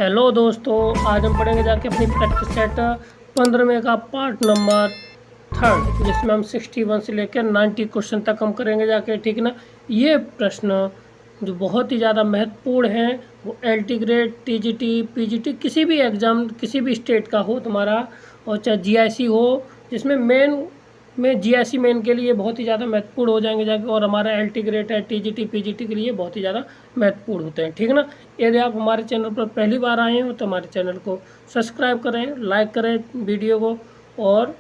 Hello दोस्तों, आज हम पढ़ेंगे जाके अपनी प्रैक्टिस सेट 15वें का पार्ट नंबर 3, जिसमें हम 61 से लेकर 90 क्वेश्चन तक हम करेंगे जाके। ठीक ना। ये प्रश्न जो बहुत ही ज़्यादा महत्वपूर्ण हैं, वो एलटी ग्रेड, टीजीटी, पीजीटी, किसी भी एग्ज़ाम किसी भी स्टेट का हो तुम्हारा, और चाहे जीआईसी हो, जिसमें मेन में जीआईसी मेन के लिए बहुत ही ज़्यादा महत्वपूर्ण हो जाएंगे जाके, और हमारा एलटी ग्रेड है, टीजीटी, पीजीटी के लिए बहुत ही ज़्यादा महत्वपूर्ण होते हैं। ठीक ना। यदि आप हमारे चैनल पर पहली बार आए हो तो हमारे चैनल को सब्सक्राइब करें, लाइक करें वीडियो को, और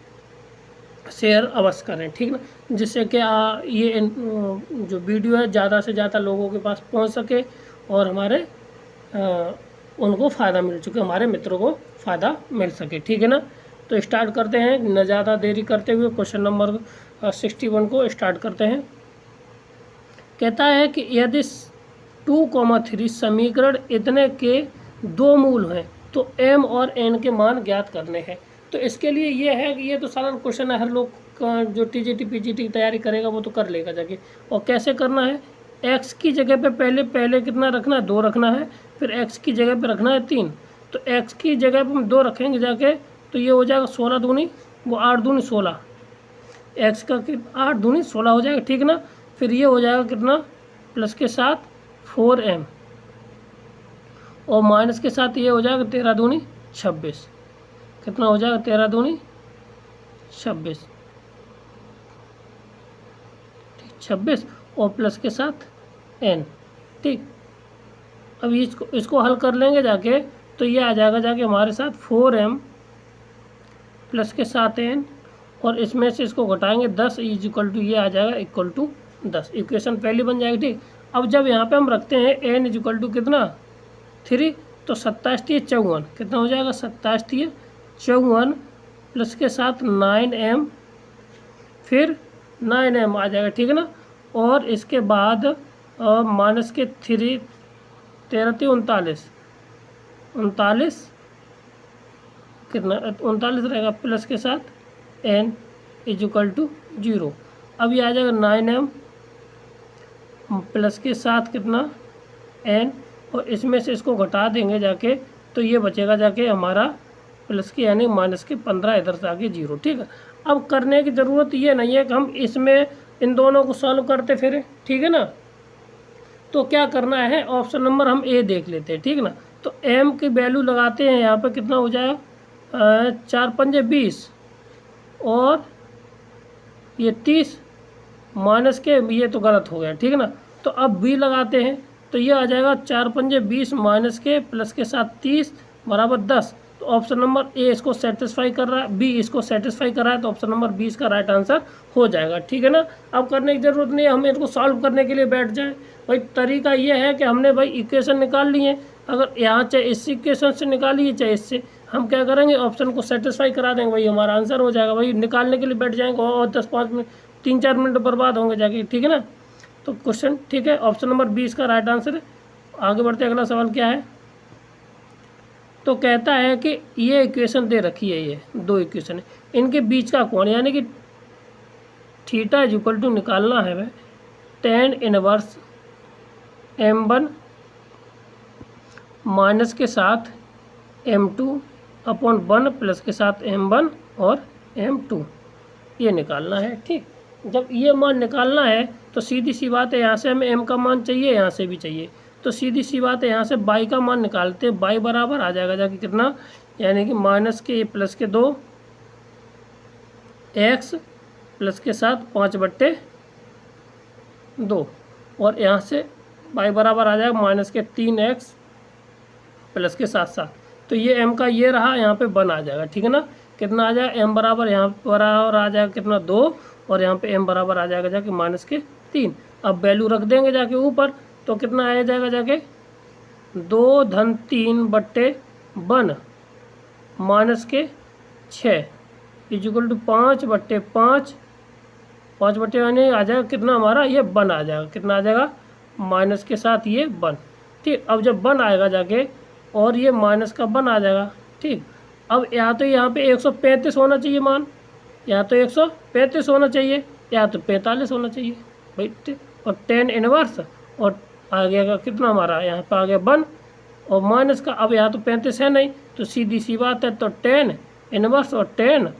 शेयर अवश्य करें। ठीक ना, जिससे कि ये जो वीडियो है ज़्यादा से ज़्यादा लोगों के पास पहुंच सके, और हमारे उनको फ़ायदा मिल चुके, हमारे मित्रों को फ़ायदा मिल सके। ठीक है ना। तो स्टार्ट करते हैं, न ज़्यादा देरी करते हुए क्वेश्चन नंबर 61 को स्टार्ट करते हैं। कहता है कि यदि 2,3 समीकरण इतने के दो मूल हैं तो m और n के मान ज्ञात करने हैं। तो इसके लिए ये है कि ये तो सारा क्वेश्चन है, हर लोग का जो टीजीटी पीजीटी की तैयारी करेगा वो तो कर लेगा जाके। और कैसे करना है, x की जगह पे पहले कितना रखना है, 2 रखना है, फिर x की जगह पे रखना है 3। तो x की जगह पे हम 2 रखेंगे जाके, तो ये हो जाएगा 16 दूनी वो 8 दूनी 16, x का 8 दूनी 16 हो जाएगा। ठीक ना। फिर ये हो जाएगा कितना, प्लस के साथ 4m, और माइनस के साथ ये हो जाएगा 13 दूनी 26। कितना हो जाएगा, 13 दूनी 26, 26, और प्लस के साथ n। ठीक। अब इसको हल कर लेंगे जाके, तो ये आ जाएगा जाके हमारे साथ 4m प्लस के साथ n, और इसमें से इसको घटाएंगे 10 इज इक्वल टू, ये आ जाएगा इक्वल टू 10। इक्वेशन पहली बन जाएगी। ठीक। अब जब यहाँ पे हम रखते हैं n इज इक्वल टू कितना 3, तो 27 3 54, कितना हो जाएगा 27 3 54, प्लस के साथ 9m, फिर 9m आ जाएगा। ठीक है ना। और इसके बाद माइनस के 3, 13 3 39, 39 कितना 39 रहेगा, प्लस के साथ n इज इक्वल टू 0। अब ये आ जाएगा 9m प्लस के साथ कितना n, और इसमें से इसको घटा देंगे जाके, तो ये बचेगा जाके हमारा प्लस के यानी माइनस के 15, इधर से आगे 0। ठीक है। अब करने की ज़रूरत ये नहीं है कि हम इसमें इन दोनों को सॉल्व करते फिर। ठीक है ना। तो क्या करना है, ऑप्शन नंबर हम ए देख लेते हैं। ठीक है ना। तो m की वैल्यू लगाते हैं, यहाँ पे कितना हो जाएगा 4 पंजे 20, और ये 30, माइनस के ये तो गलत हो गया। ठीक है ना। तो अब b लगाते हैं, तो ये आ जाएगा 4 पंजे 20 माइनस के प्लस के साथ 30 बराबर 10। तो ऑप्शन नंबर ए इसको सेटिस्फाई कर रहा है, बी इसको सेटिस्फाई कर रहा है, तो ऑप्शन नंबर 20 का राइट आंसर हो जाएगा। ठीक है ना। अब करने की ज़रूरत नहीं है, हम इनको सॉल्व करने के लिए बैठ जाएं। भाई तरीका ये है कि हमने भाई इक्वेशन निकाल ली है, अगर यहाँ चाहे इस इक्वेशन से निकालिए चाहे इससे, हम क्या करेंगे ऑप्शन को सेटिस्फाई करा देंगे, भाई हमारा आंसर हो जाएगा। भाई निकालने के लिए बैठ जाएंगे और 10-5 मिनट 3-4 मिनट बर्बाद होंगे जाके। ठीक है ना। तो क्वेश्चन ठीक है, ऑप्शन नंबर 20 का राइट आंसर है। आगे बढ़ते अगला सवाल क्या है। तो कहता है कि ये इक्वेशन दे रखी है, ये दो इक्वेशन है, इनके बीच का कोण यानी कि थीटा इज इक्वल टू निकालना है वह tan इनवर्स m1 माइनस के साथ m2 अपॉन 1 प्लस के साथ m1 और m2, ये निकालना है। ठीक। जब ये मान निकालना है तो सीधी सी बात है, यहाँ से हमें m का मान चाहिए, यहाँ से भी चाहिए, तो सीधी सी बात है यहाँ से y का मान निकालते हैं। y बराबर आ जाएगा जाके कितना, यानी कि माइनस के प्लस के 2 x प्लस के साथ 5/2, और यहाँ से y बराबर आ जाएगा माइनस के 3x प्लस के साथ 7। तो ये m का ये रहा, यहाँ पे 1 आ जाएगा। ठीक है ना। कितना आ जाएगा, m बराबर यहाँ बराबर आ जाएगा कितना 2, और यहाँ पे m बराबर आ जाएगा जाके माइनस के 3। अब वैल्यू रख देंगे जाके ऊपर, तो कितना आ जाएगा जाके 2 धन 3/1 माइनस के 6 इज इक्वल टू 5/5, 5 यानी आ जाएगा कितना हमारा ये 1 आ जाएगा। कितना आ जाएगा, माइनस के साथ ये 1। ठीक। अब जब 1 आएगा जाके, और ये माइनस का 1 आ जाएगा। ठीक। अब या तो यहाँ पे 135 होना चाहिए मान, या तो 135 होना चाहिए, या तो 45 होना चाहिए भाई। ठीक। और tan इनवर्स, और आ गया कितना हमारा यहाँ पे आ गया 1, और माइनस का, अब यहाँ तो 35 है नहीं, तो सीधी सी बात है, तो 10 इनवर्स और 10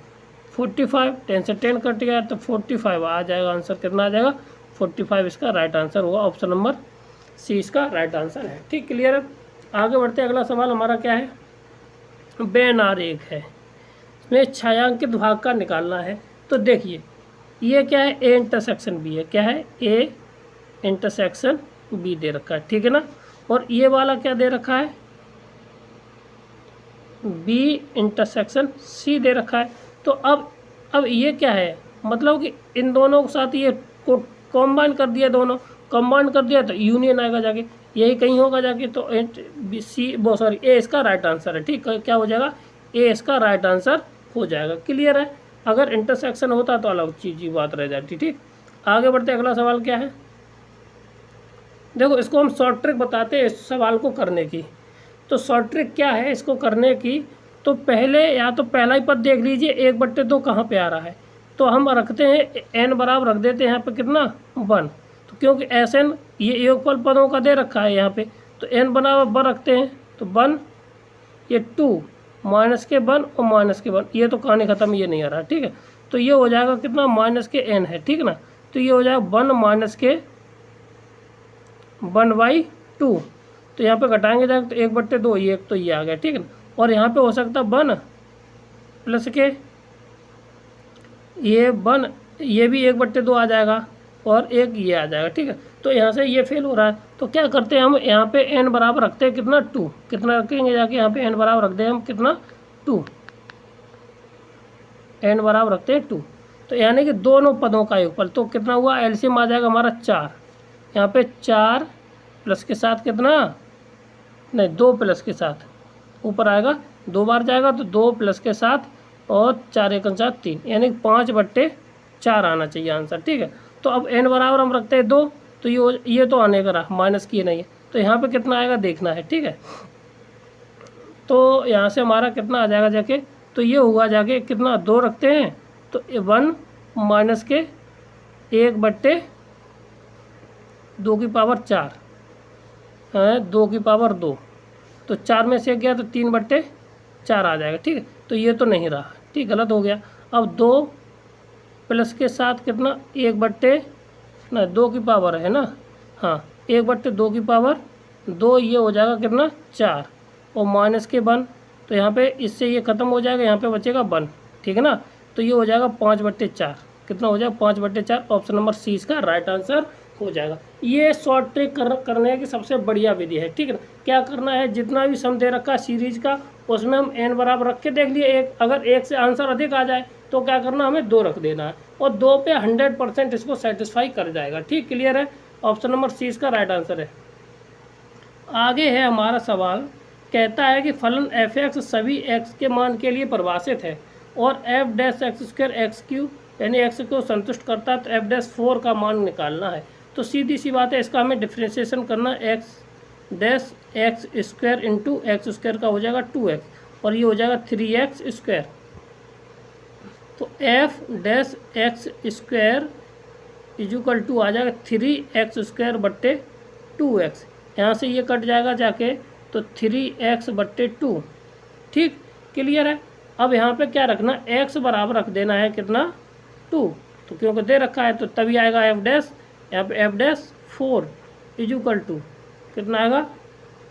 45, 10 से 10 कट गया तो 45 आ जाएगा आंसर। कितना आ जाएगा? 45 इसका राइट आंसर होगा। ऑप्शन नंबर सी इसका राइट आंसर है। ठीक, क्लियर है। आगे बढ़ते हैं, अगला सवाल हमारा क्या है? बेन आरेख है, इसमें छायांकित भाग का निकालना है। तो देखिए ये क्या है? ए इंटरसेक्शन बी है। क्या है? ए इंटरसेक्शन बी दे रखा है, ठीक है ना। और ये वाला क्या दे रखा है? बी इंटरसेक्शन सी दे रखा है। तो अब ये क्या है? मतलब कि इन दोनों के साथ ये को कॉम्बाइन कर दिया, दोनों कॉम्बाइन कर दिया तो यूनियन आएगा जाके, यही कहीं होगा जाके। तो ए इसका राइट आंसर है। ठीक, क्या हो जाएगा? ए इसका राइट आंसर हो जाएगा। क्लियर है। अगर इंटरसेक्शन होता तो अलग चीज़ की बात रह जाती। ठीक, आगे बढ़ते, अगला सवाल क्या है? देखो इसको हम शॉर्ट ट्रिक बताते हैं इस सवाल को करने की। तो शॉर्ट ट्रिक क्या है इसको करने की? तो पहले या तो पहला ही पद देख लीजिए, 1/2 कहाँ पे आ रहा है, तो हम रखते हैं n बराबर रख देते हैं यहाँ पे कितना? 1। तो क्योंकि Sn ये योगफल पदों का दे रखा है यहाँ पे, तो n बराबर 1 रखते हैं, तो 1 ये 2 माइनस के 1 और माइनस के 1, ये तो कहानी ख़त्म, ये नहीं आ रहा। ठीक है, तो ये हो जाएगा कितना? माइनस के n है, ठीक ना। तो ये हो जाएगा 1 माइनस के 1/2। तो यहाँ पे घटाएंगे जाएगा तो 1/2, ये एक तो ये आ गया, ठीक है ना। और यहाँ पे हो सकता 1 प्लस के ये 1, ये भी 1/2 आ जाएगा और एक ये आ जाएगा, ठीक है। तो यहाँ से ये फेल हो रहा है, तो क्या करते हैं हम यहाँ पे n बराबर रखते हैं कितना? 2। कितना रखेंगे जाके? यहाँ पे n बराबर रख दें हम कितना? 2। n बराबर रखते हैं 2, तो यानी कि दोनों पदों का योगफल। तो कितना हुआ? एलसीएम आ जाएगा हमारा 4। यहाँ पे 4 प्लस के साथ कितना? नहीं, 2 प्लस के साथ ऊपर आएगा, 2 बार जाएगा तो 2 प्लस के साथ और 4 एक 3, यानी 5/4 आना चाहिए आंसर। ठीक है, तो अब n बराबर हम रखते हैं 2, तो ये तो आने का रहा, माइनस की नहीं है, तो यहाँ पे कितना आएगा देखना है। ठीक है, तो यहाँ से हमारा कितना आ जाएगा जाके? तो ये हुआ जाके कितना? 2 रखते हैं तो 1 माइनस के 1/2 की पावर 4 है, 2 की पावर 2, तो 4 में से गया तो 3/4 आ जाएगा। ठीक है, तो ये तो नहीं रहा, ठीक, गलत हो गया। अब 2 प्लस के साथ कितना? 2 की पावर है ना, हाँ, 1/2 की पावर 2, ये हो जाएगा कितना? 4 और माइनस के 1, तो यहाँ पे इससे ये ख़त्म हो जाएगा, यहाँ पे बचेगा 1, ठीक है ना। तो ये हो जाएगा 5/4। कितना हो जाएगा? 5/4। ऑप्शन नंबर सी इसका राइट आंसर हो जाएगा। ये शॉर्ट ट्रिक करने की सबसे बढ़िया विधि है। ठीक है ना, क्या करना है? जितना भी सम दे रखा है सीरीज का, उसमें हम n बराबर रख के देख लिए, एक अगर 1 से आंसर अधिक आ जाए तो क्या करना? हमें 2 रख देना है, और 2 पे 100% इसको सेटिस्फाई कर जाएगा। ठीक, क्लियर है। ऑप्शन नंबर सी इसका राइट आंसर है। आगे है हमारा सवाल, कहता है कि फलन f(x) सभी x के मान के लिए परिभाषित है और f'(x²) x³ यानी x को संतुष्ट करता है, तो f'(4) का मान निकालना है। तो सीधी सी बात है, इसका हमें डिफ्रेंशिएशन करना, x' इंटू x² का हो जाएगा 2x और ये हो जाएगा 3x²। तो f'(x² इजुकल टू आ जाएगा 3x²/2x। यहाँ से ये कट जाएगा जाके तो 3x/2। ठीक, क्लियर है। अब यहाँ पे क्या रखना? x बराबर रख देना है कितना? 2, तो क्योंकि दे रखा है तो तभी आएगा f', यहाँ पे f'(4) इजुकल टू कितना आएगा?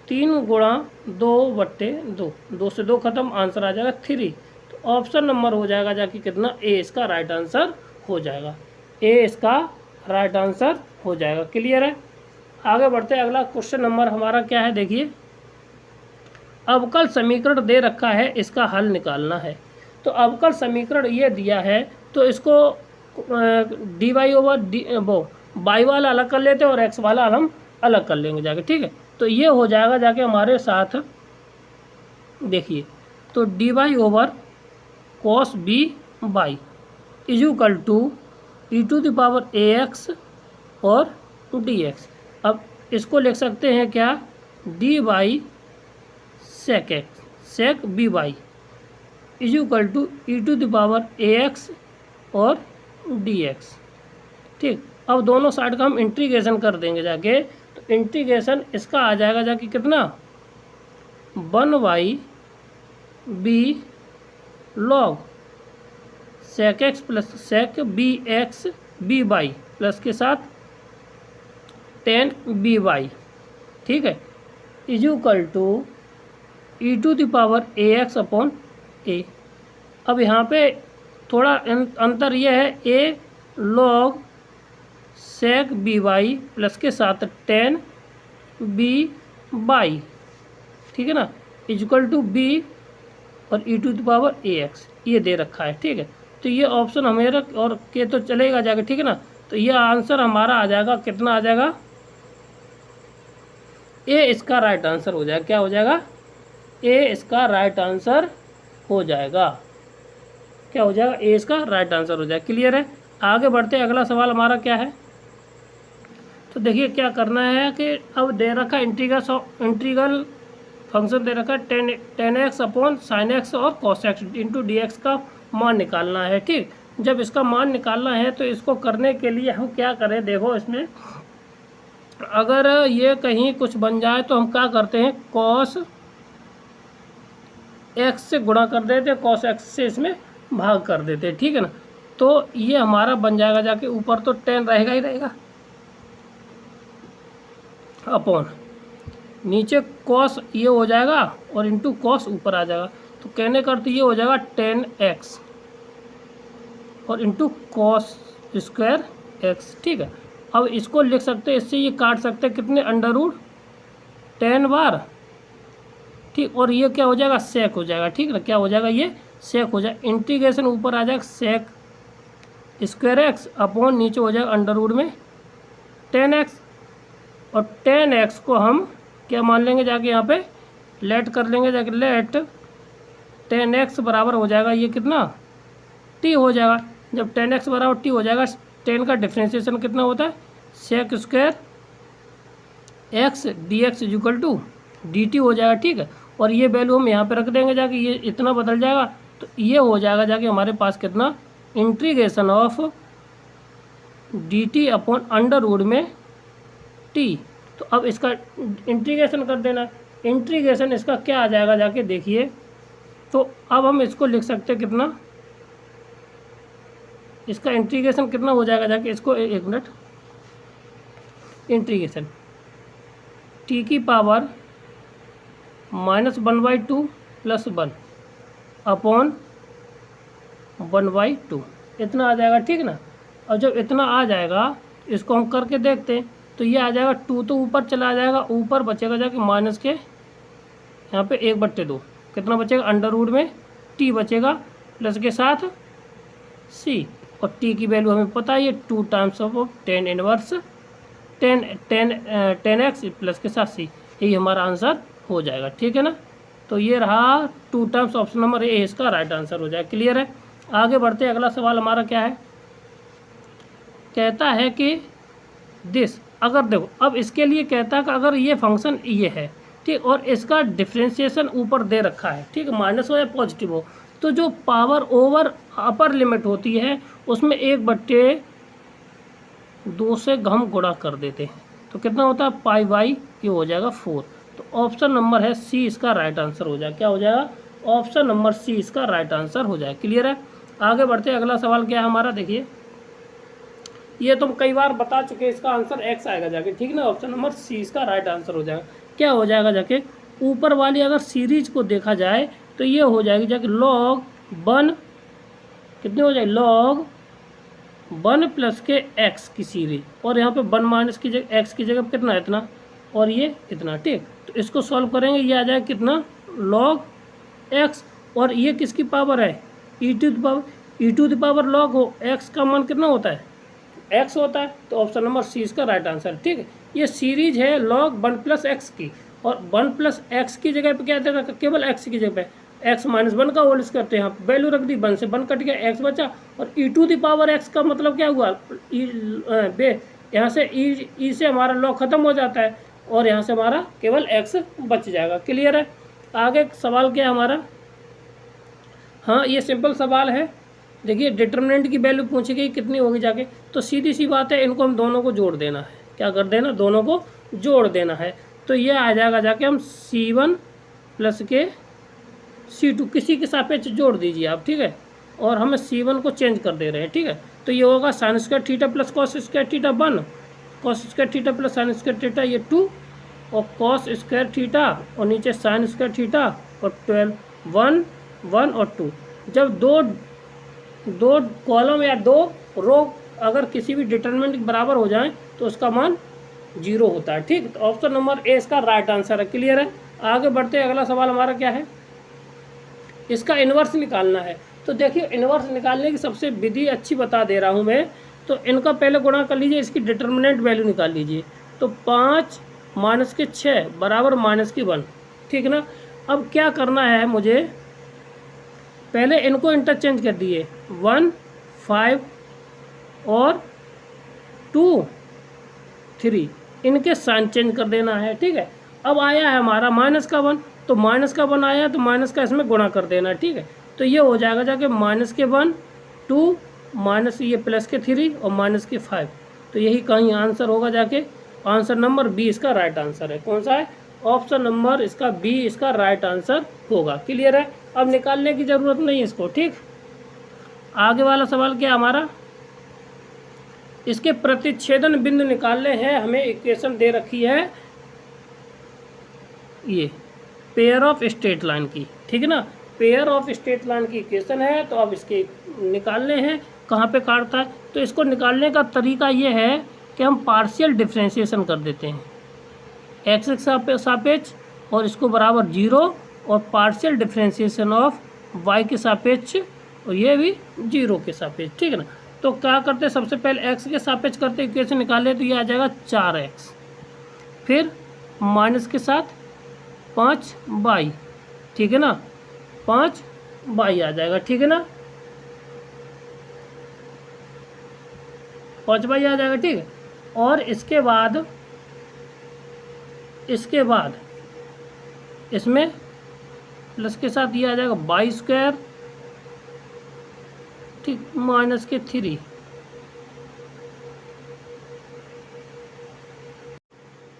3 × 2/2, 2 से 2 खत्म, आंसर आ जाएगा 3। तो ऑप्शन नंबर हो जाएगा जाके कितना? ए इसका राइट आंसर हो जाएगा। ए इसका राइट आंसर हो जाएगा। क्लियर है। आगे बढ़ते हैं, अगला क्वेश्चन नंबर हमारा क्या है? देखिए, अवकल समीकरण दे रखा है, इसका हल निकालना है। तो अवकल समीकरण ये दिया है, तो इसको dy/वो y वाला अलग कर लेते हैं और x वाला हम अलग कर लेंगे जाके। ठीक है, तो ये हो जाएगा जाके हमारे साथ, देखिए, तो dy/cos by is equal to e⁴ax और dx। अब इसको लिख सकते हैं क्या? dy sec by is equal to e⁴ax और dx। ठीक, अब दोनों साइड का हम इंटीग्रेशन कर देंगे जाके, तो इंटीग्रेशन इसका आ जाएगा जाके कितना? 1/b log sec x plus sec bx by plus के साथ tan by, ठीक है, इज इक्वल टू e⁴ अपॉन a। अब यहाँ पे थोड़ा अंतर यह है, a log sec by plus के साथ tan by, ठीक है ना, इज इक्वल टू b और e⁴ax ये दे रखा है, ठीक है। तो ये ऑप्शन हमें और के तो चलेगा जाके, ठीक है ना। तो ये आंसर हमारा आ जाएगा, कितना आ जाएगा, ए इसका राइट आंसर हो जाएगा। क्या हो जाएगा, ए इसका राइट आंसर हो जाएगा। क्या हो जाएगा, ए इसका राइट आंसर हो जाएगा। क्लियर है। आगे बढ़ते हैं, अगला सवाल हमारा क्या है। तो देखिए क्या करना है कि अब दे रखा इंटीग्रल फंक्शन दे रखा है tan x upon sin x और cos x into D x का मान निकालना है, ठीक। जब इसका मान निकालना है तो इसको करने के लिए हम क्या करें, देखो इसमें अगर ये कहीं कुछ बन जाए तो हम क्या करते हैं, cos x से गुणा कर देते हैं, cos x से इसमें भाग कर देते हैं, ठीक है ना। तो ये हमारा बन जाएगा जाके, ऊपर तो tan रहेगा ही रहेगा अपॉन नीचे cos ये हो जाएगा और इंटू cos ऊपर आ जाएगा। तो कहने का अर्थ ये हो जाएगा tan x और इंटू cos स्क्वायर x, ठीक है। अब इसको लिख सकते हैं, इससे ये काट सकते हैं कितने, √10 बार, ठीक। और ये क्या हो जाएगा, सेक हो जाएगा, ठीक है ना। क्या हो जाएगा, ये सेक हो जाएगा। इंटीग्रेशन ऊपर आ जाएगा सेक स्क्वायर एक्स अपॉन नीचे हो जाएगा अंडर रूट में 10x। और 10x को हम क्या मान लेंगे जाके, यहाँ पे लेट कर लेंगे जाके, लेट 10x बराबर हो जाएगा ये कितना, t हो जाएगा। जब 10x बराबर t हो जाएगा, 10 का डिफ्रेंशिएशन कितना होता है, sec square x dx is equal to dt हो जाएगा, ठीक है। और ये वैल्यू हम यहाँ पे रख देंगे जाके, ये इतना बदल जाएगा। तो ये हो जाएगा जाके हमारे पास कितना, integration of dt upon under root में t। तो अब इसका इंटीग्रेशन कर देना। इंटीग्रेशन इसका क्या आ जाएगा जाके देखिए, तो अब हम इसको लिख सकते हैं कितना, इसका इंटीग्रेशन कितना हो जाएगा जाके, इसको एक मिनट, इंटीग्रेशन t की पावर -1/2 प्लस 1 अपॉन 1/2 इतना आ जाएगा, ठीक ना। और जब इतना आ जाएगा इसको हम करके देखते हैं, तो ये आ जाएगा 2 तो ऊपर चला जाएगा, ऊपर बचेगा जाके माइनस के यहाँ पे 1/2 कितना बचेगा, अंडर रूट में t बचेगा प्लस के साथ c। और t की वैल्यू हमें पता है, ये 2 times of tan inverse 10x plus के साथ c, यही हमारा आंसर हो जाएगा, ठीक है ना। तो ये रहा 2 टाइम्स, ऑप्शन नंबर ए इसका राइट आंसर हो जाएगा। क्लियर है। आगे बढ़ते हैं, अगला सवाल हमारा क्या है, कहता है कि दिस, अगर देखो अब इसके लिए कहता है कि अगर ये फंक्शन ये है, ठीक, और इसका डिफ्रेंशिएशन ऊपर दे रखा है, ठीक, माइनस हो या पॉजिटिव हो, तो जो पावर ओवर अपर लिमिट होती है उसमें 1/2 से हम गुणा कर देते हैं, तो कितना होता है π/, ये हो जाएगा 4। तो ऑप्शन नंबर है सी इसका राइट आंसर हो जाएगा। क्या हो जाएगा, ऑप्शन नंबर सी इसका राइट आंसर हो जाएगा। क्लियर है। आगे बढ़ते हैं, अगला सवाल क्या है हमारा, देखिए ये तुम कई बार बता चुके हैं, इसका आंसर एक्स आएगा जाके, ठीक ना। ऑप्शन नंबर सी इसका राइट आंसर हो जाएगा। क्या हो जाएगा जाके, ऊपर वाली अगर सीरीज को देखा जाए तो ये हो जाएगी जाके log 1 कितनी हो जाएगी, log 1 प्लस के x की सीरीज, और यहाँ पे 1 माइनस की जगह x की जगह कितना इतना, और ये इतना, ठीक। तो इसको सॉल्व करेंगे, ये आ जाएगा कितना, log x, और ये किसकी पावर है, e to the power log हो, x का मान कितना होता है, x होता है। तो ऑप्शन नंबर सी इसका राइट आंसर, ठीक है। ये सीरीज है log 1 प्लस एक्स की, और 1 प्लस एक्स की जगह पे क्या दे रखा, केवल x की जगह पे x माइनस 1 का होल स्क्वायर, यहाँ पे वैल्यू रख दी, 1 से 1 कट गया, x बचा। और e to the power x का मतलब क्या हुआ, यहाँ से e से हमारा log खत्म हो जाता है, और यहाँ से हमारा केवल x बच जाएगा। क्लियर है। आगे सवाल क्या है हमारा, हाँ ये सिंपल सवाल है। देखिए डिटर्मिनेंट की वैल्यू पूछी गई कितनी होगी जाके, तो सीधी सी बात है, इनको हम दोनों को जोड़ देना है। क्या कर देना, दोनों को जोड़ देना है। तो ये आ जाएगा जाके हम C1 प्लस के C2 किसी के सापेक्ष जोड़ दीजिए आप, ठीक है। और हमें C1 को चेंज कर दे रहे हैं, ठीक है। तो ये होगा sine square theta plus cos square theta 1, cos square theta plus sine square theta ये 2, और कॉस स्क्वायर थीटा और नीचे साइन स्क्वायर थीटा और 12 1 1 और 2। जब दो कॉलम या दो रो अगर किसी भी डिटरमिनेंट के बराबर हो जाएं तो उसका मान 0 होता है, ठीक। तो ऑप्शन नंबर ए इसका राइट आंसर है। क्लियर है। आगे बढ़ते हैं, अगला सवाल हमारा क्या है, इसका इन्वर्स निकालना है। तो देखिए इन्वर्स निकालने की सबसे विधि अच्छी बता दे रहा हूँ मैं। तो इनका पहले गुणा कर लीजिए, इसकी डिटरमिनेंट वैल्यू निकाल लीजिए। तो 5 माइनस के 6 बराबर माइनस की 1, ठीक ना। अब क्या करना है मुझे, पहले इनको इंटरचेंज कर दिए, 1 5 और 2 3, इनके साइन चेंज कर देना है, ठीक है। अब आया है हमारा माइनस का 1, तो माइनस का 1 आया तो माइनस का इसमें गुणा कर देना, ठीक है। तो ये हो जाएगा जाके माइनस के 1 2 माइनस ये प्लस के 3 और माइनस के 5। तो यही कहीं आंसर होगा जाके, आंसर नंबर बी इसका राइट आंसर है। कौन सा है, ऑप्शन नंबर इसका बी इसका राइट आंसर होगा। क्लियर है। अब निकालने की ज़रूरत नहीं है इसको, ठीक। आगे वाला सवाल क्या हमारा, इसके प्रतिच्छेदन बिंदु निकालने हैं। हमें इक्वेशन दे रखी है ये पेयर ऑफ स्ट्रेट लाइन की, ठीक है ना। पेयर ऑफ स्ट्रेट लाइन की इक्वेशन है। तो अब इसके निकालने हैं, कहाँ पे काटता है। तो इसको निकालने का तरीका ये है कि हम पार्शियल डिफ्रेंशिएशन कर देते हैं, एक्स के सापेक्ष और इसको बराबर 0, और पार्शियल डिफ्रेंशिएशन ऑफ वाई के सापेक्ष और ये भी 0 के सापेक्ष, ठीक है ना। तो क्या करते हैं, सबसे पहले एक्स के सापेक्ष करते इक्वेशन निकाले, तो ये आ जाएगा 4x, फिर माइनस के साथ 5y, ठीक है ना, 5y आ जाएगा, ठीक है ना, 5y आ जाएगा, ठीक है। और इसके बाद इसमें प्लस के साथ ये आ जाएगा बाई स्क्वायर, ठीक, माइनस के 3।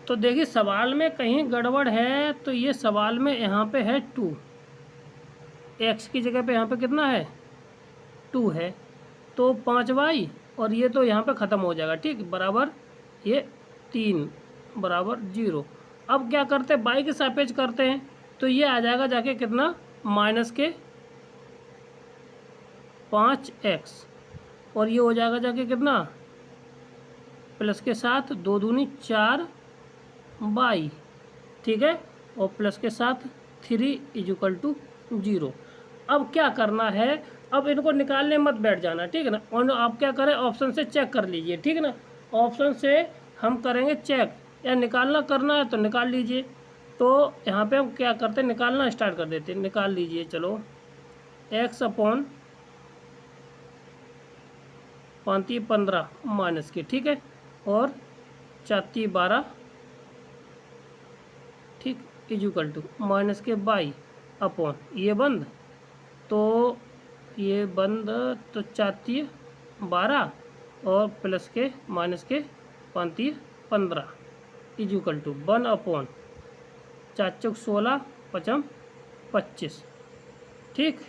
तो देखिए सवाल में कहीं गड़बड़ है। तो ये सवाल में यहाँ पे है 2, एक्स की जगह पे यहाँ पे कितना है 2 है, तो 5y और ये तो यहाँ पे ख़त्म हो जाएगा, ठीक, बराबर ये 3 बराबर 0। अब क्या करते हैं, बाई के सापेक्ष करते हैं। तो ये आ जाएगा जाके कितना, माइनस के 5x, और ये हो जाएगा जाके कितना, प्लस के साथ 2 दूनी 4y, ठीक है, और प्लस के साथ 3 = 0। अब क्या करना है, अब इनको निकालने मत बैठ जाना, ठीक है ना। और आप क्या करें, ऑप्शन से चेक कर लीजिए, ठीक है ना। ऑप्शन से हम करेंगे चेक, या निकालना करना है तो निकाल लीजिए। तो यहाँ पे हम क्या करते हैं, निकालना स्टार्ट कर देते हैं। निकाल लीजिए, चलो, x अपॉन 15 माइनस के, ठीक है, और 4 ठीक, = माइनस के बाई अपॉन ये बंद, तो ये बंद, तो 4 12 और प्लस के माइनस के 15 = 1 अपॉन 4 16 5 25, ठीक।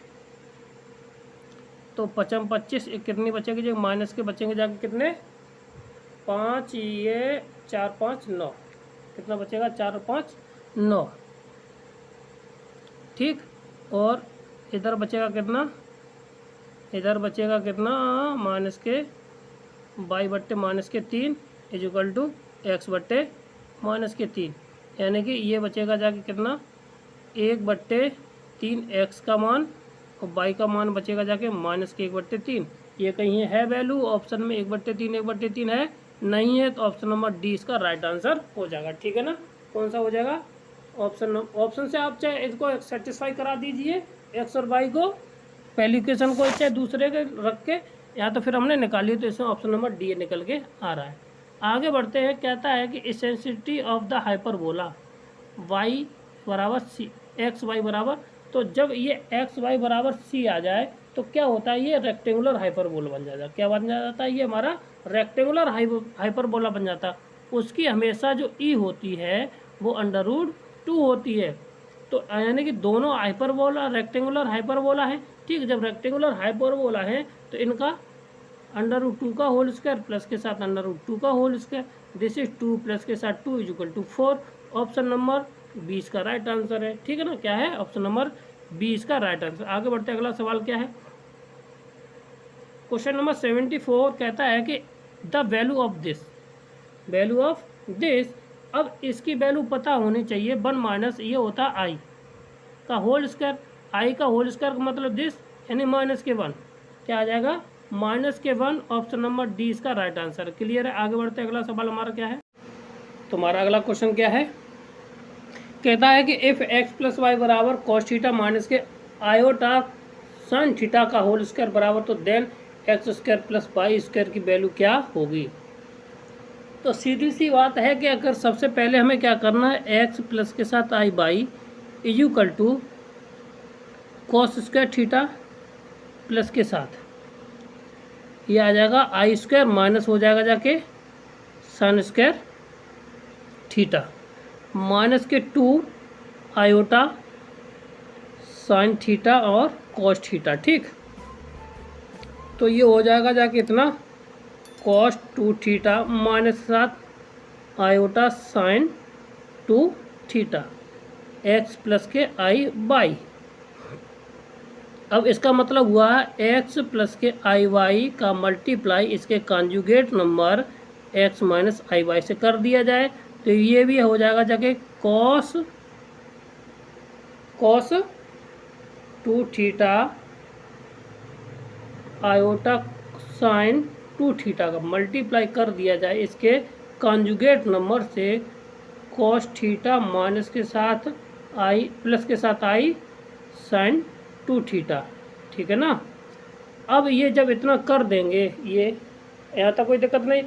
तो 5 25 कितनी बचेगी, जो माइनस के बचेंगे जाके कितने, 5 ये 4 5 9, कितना बचेगा, 4 5 9, ठीक। और इधर बचेगा कितना, इधर बचेगा कितना, माइनस के बाई बट्टे माइनस के 3 = x बट्टे माइनस के 3, यानी कि ये बचेगा जाके कितना, 1/3 x का मान, और बाई का मान बचेगा जाके माइनस के 1/3। ये कहीं है वैल्यू ऑप्शन में 1/3 1/3 है, नहीं है, तो ऑप्शन नंबर डी इसका राइट आंसर हो जाएगा, ठीक है ना। कौन सा हो जाएगा, ऑप्शन से आप चाहे इसको सेटिस्फाई करा दीजिए, एक्स और वाई को, पहली इक्वेशन को चाहे दूसरे के रख के, या तो फिर हमने निकाली, तो इसमें ऑप्शन नंबर डी निकल के आ रहा है। आगे बढ़ते हैं, कहता है कि इसेंसिटी ऑफ द हाइपरबोला y बराबर सी, एक्स वाई बराबर, तो जब ये एक्स वाई बराबर सी आ जाए तो क्या होता है, ये रेक्टेंगुलर हाइपरबोला बन जाता है। क्या बन जाता है, ये हमारा रेक्टेंगुलर हाइपरबोला बन जाता है। उसकी हमेशा जो ई होती है वो √2 होती है। तो यानी कि दोनों हाइपरबोला रेक्टेंगुलर हाइपरबोला है। ठीक, जब रेक्टेंगुलर हाइपरबोला है तो इनका √2 का होल स्क्वायर प्लस के साथ √2 का whole square, this is 2 plus के साथ 2 = 4। ऑप्शन नंबर 20 का राइट आंसर है। ठीक है ना, क्या है ऑप्शन नंबर 20 का राइट आंसर। आगे बढ़ते हैं, अगला सवाल क्या है। क्वेश्चन नंबर 74 कहता है कि द वैल्यू ऑफ दिस, अब इसकी वैल्यू पता होनी चाहिए। 1 माइनस ये होता है आई का होल स्क्वायर, आई का होल स्क्वायर का मतलब दिस यानी -1, क्या आ जाएगा -1। ऑप्शन नंबर डी इसका राइट आंसर। क्लियर है, आगे बढ़ते हैं, अगला सवाल हमारा क्या है। तुम्हारा अगला क्वेश्चन क्या है, कहता है कि इफ x + y बराबर cos थीटा माइनस के आयोटा sin थीटा का होल स्क्वायर बराबर, तो देन x² + y² की वैल्यू क्या होगी। तो सीधी सी बात है कि अगर सबसे पहले हमें क्या करना है, x प्लस के साथ i by = cos² theta plus के साथ ये आ जाएगा i² माइनस हो जाएगा जाके sin² थीटा माइनस के 2 आयोटा sin थीटा और cos थीटा। ठीक, तो ये हो जाएगा जाके इतना cos 2 थीटा माइनस के साथ iota sin 2 theta x plus के i बाई। अब इसका मतलब हुआ x प्लस के i y का मल्टीप्लाई इसके conjugate number x minus i y से कर दिया जाए, तो ये भी हो जाएगा जाके cos 2 theta iota sin 2 theta का मल्टीप्लाई कर दिया जाए इसके कॉन्जुगेट नंबर से cos थीटा माइनस के साथ i प्लस के साथ i sin 2 थीटा। ठीक है ना, अब ये जब इतना कर देंगे, ये यहाँ तक कोई दिक्कत नहीं,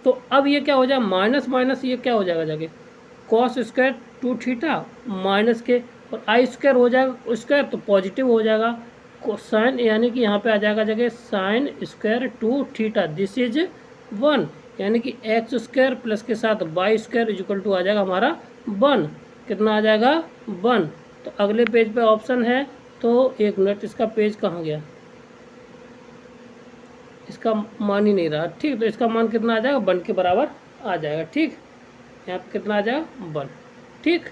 तो अब ये क्या हो जाए माइनस माइनस ये क्या हो जाएगा जाके cos² 2 थीटा माइनस के और i² हो जाएगा स्क्वायर तो पॉजिटिव हो जाएगा, साइन यानी कि यहाँ पे आ जाएगा जाके sin² 2 थीटा दिस इज 1, यानी कि x² प्लस के साथ y² = आ जाएगा हमारा 1। कितना आ जाएगा 1। तो अगले पेज पे ऑप्शन है, तो एक मिनट, इसका पेज कहाँ गया, इसका मान ही नहीं रहा। ठीक, तो इसका मान कितना आ जाएगा 1 के बराबर आ जाएगा। ठीक, यहाँ पे कितना आ जाएगा 1। ठीक,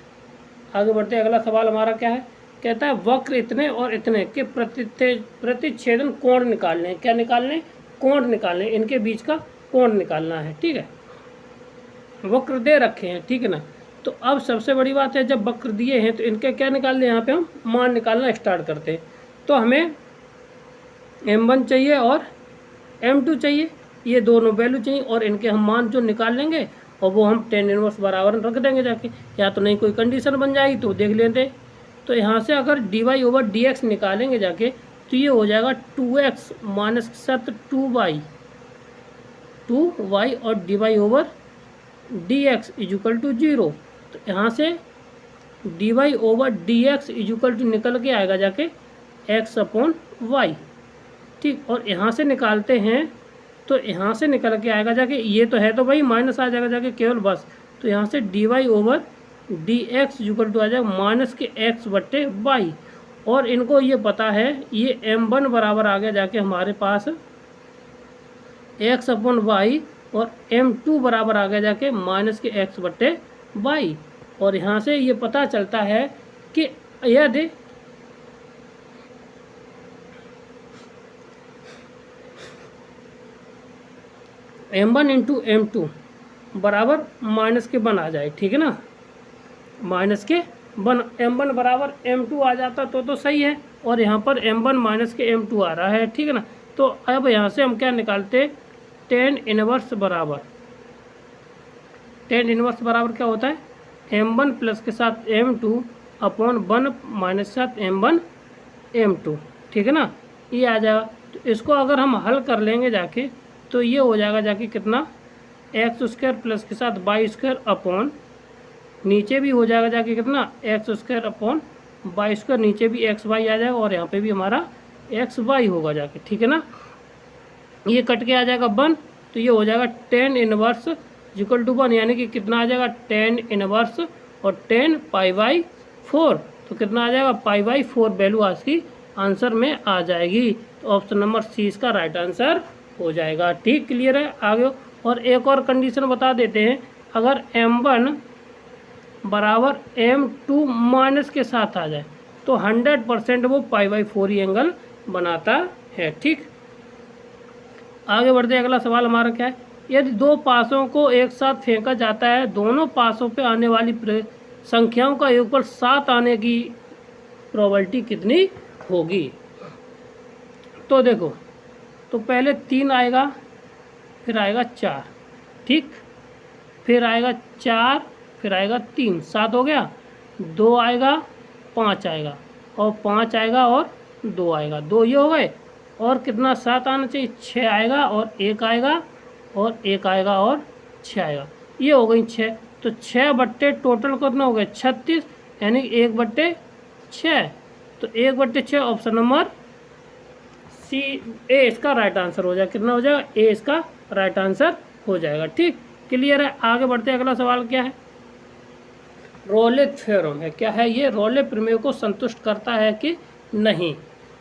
आगे बढ़ते हैं, अगला सवाल हमारा क्या है, कहता है वक्र इतने और इतने के प्रतिच्छेदन कोण निकालने। क्या निकालने, कोण निकालने, इनके बीच का कोण निकालना है। ठीक है, वक्र दे रखे हैं। ठीक है ना, तो अब सबसे बड़ी बात है जब वक्र दिए हैं तो इनके क्या निकालने, यहाँ पे हम मान निकालना स्टार्ट करते हैं। तो हमें m1 चाहिए और m2 चाहिए, ये दोनों वैल्यू चाहिए और इनके हम मान जो निकाल लेंगे और वो हम tan इनवर्स बराबर रख देंगे जाके, या तो नहीं कोई कंडीशन बन जाएगी तो देख लेते। तो यहाँ से अगर dy/dx निकालेंगे जाके तो ये हो जाएगा 2x माइनस के साथ 2y और dy/dx = 0। तो यहाँ से dy/dx = निकल के आएगा जाके x/y। ठीक, और यहाँ से निकालते हैं तो यहाँ से निकल के आएगा जाके, ये तो है तो भाई माइनस आ जाएगा जाके केवल बस, तो यहाँ से dy/dx = आ जाएगा माइनस के x/y। और इनको ये पता है, ये m1 बराबर आ गया जाके हमारे पास x/y और m2 बराबर आ गया जाके माइनस के x/y। और यहाँ से ये पता चलता है कि यदि m1 × m2 बराबर -1 आ जाए। ठीक है ना, -1 m1 बराबर m2 आ जाता तो सही है, और यहाँ पर m1 -m2 आ रहा है। ठीक है ना, तो अब यहाँ से हम क्या निकालते, tan इनवर्स बराबर क्या होता है, m1 प्लस के साथ m2 अपॉन 1 माइनस के साथ m1 m2। ठीक है ना, ये आ जाएगा। तो इसको अगर हम हल कर लेंगे जाके तो ये हो जाएगा जाके कितना, x² प्लस के साथ y² अपॉन नीचे भी हो जाएगा जाके कितना, x² अपॉन y², नीचे भी xy आ जाएगा और यहाँ पे भी हमारा xy होगा जाके। ठीक है ना, ये कट के आ जाएगा 1, तो ये हो जाएगा tan इनवर्स = 1, यानी कि कितना आ जाएगा tan इनवर्स और tan π/2 4, तो कितना आ जाएगा π/4 वैल्यू आज की आंसर में आ जाएगी। तो ऑप्शन नंबर सी इसका राइट आंसर हो जाएगा। ठीक, क्लियर है। आगे और एक और कंडीशन बता देते हैं, अगर m1 बराबर m2 माइनस के साथ आ जाए तो 100% वो π/4 ही एंगल बनाता है। ठीक, आगे बढ़ते हैं। अगला सवाल हमारा क्या है, यदि दो पासों को एक साथ फेंका जाता है, दोनों पासों पे आने वाली संख्याओं का योगफल 7 आने की प्रोबेबिलिटी कितनी होगी। तो देखो, तो पहले 3 आएगा, फिर आएगा 4, ठीक, फिर आएगा 4, फिर आएगा 3, 7 हो गया, 2 आएगा, 5 आएगा, और 5 आएगा और 2 आएगा, 2 ये हो गए, और कितना 7 आना चाहिए, 6 आएगा और 1 आएगा और 1 आएगा और 6 आएगा, ये हो गई 6। तो 6 बट्टे टोटल कितना हो गया 36, यानी 1/6। तो 1/6 ऑप्शन नंबर सी ए इसका राइट आंसर हो जाएगा। कितना हो जाएगा, ए इसका राइट आंसर हो जाएगा। ठीक, क्लियर है। आगे बढ़ते हैं। अगला सवाल क्या है, रोले थ्योरम है। क्या है ये, रोले प्रमेय को संतुष्ट करता है कि नहीं।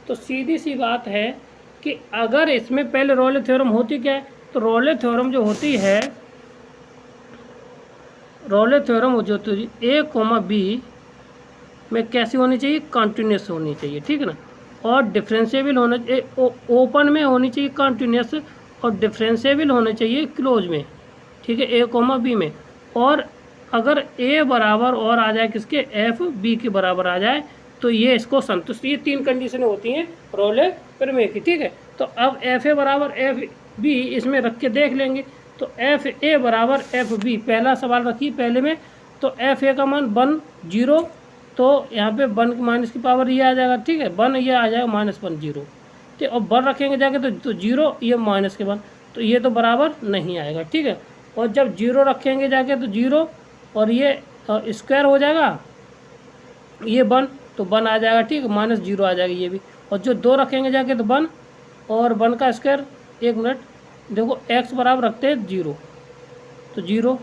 तो सीधी सी बात है कि अगर इसमें पहले रोले थ्योरम होती क्या है, तो रोले थ्योरम जो होती है, रोले थ्योरम जो होती है ए कोमा बी में कैसी होनी चाहिए, कॉन्टिन्यूस होनी चाहिए, ठीक है ना, और डिफरेंशिएबल होना चाहिए, ओपन में होनी चाहिए कॉन्टिन्यूस, और डिफरेंशिएबल होने चाहिए क्लोज में, ठीक है, ए कोमा बी में। और अगर ए बराबर और आ जाए किसके, एफ बी के बराबर आ जाए, तो ये इसको संतुष्ट, ये 3 कंडीशनें होती हैं रोले प्रमेय की। ठीक है, तो अब एफ ए बराबर एफ बी इसमें रख के देख लेंगे। तो एफ ए बराबर एफ बी, पहला सवाल रखिए पहले में, तो एफ ए का मान 1 0, तो यहाँ पे 1 माइनस की पावर ये आ जाएगा, ठीक है, 1 ये आ जाएगा -1 0, ठीक, और 1 रखेंगे जाके तो 0, ये माइनस के 1, तो ये तो बराबर नहीं आएगा, ठीक है। और जब 0 रखेंगे जाके तो 0, और ये स्क्वायर हो जाएगा, ये 1, तो 1 आ जाएगा, ठीक है, -0 आ जाएगा ये भी। और जो 2 रखेंगे जाके तो 1, और 1 का स्क्वायर, 1 मिनट देखो, x बराबर रखते हैं 0, तो 0,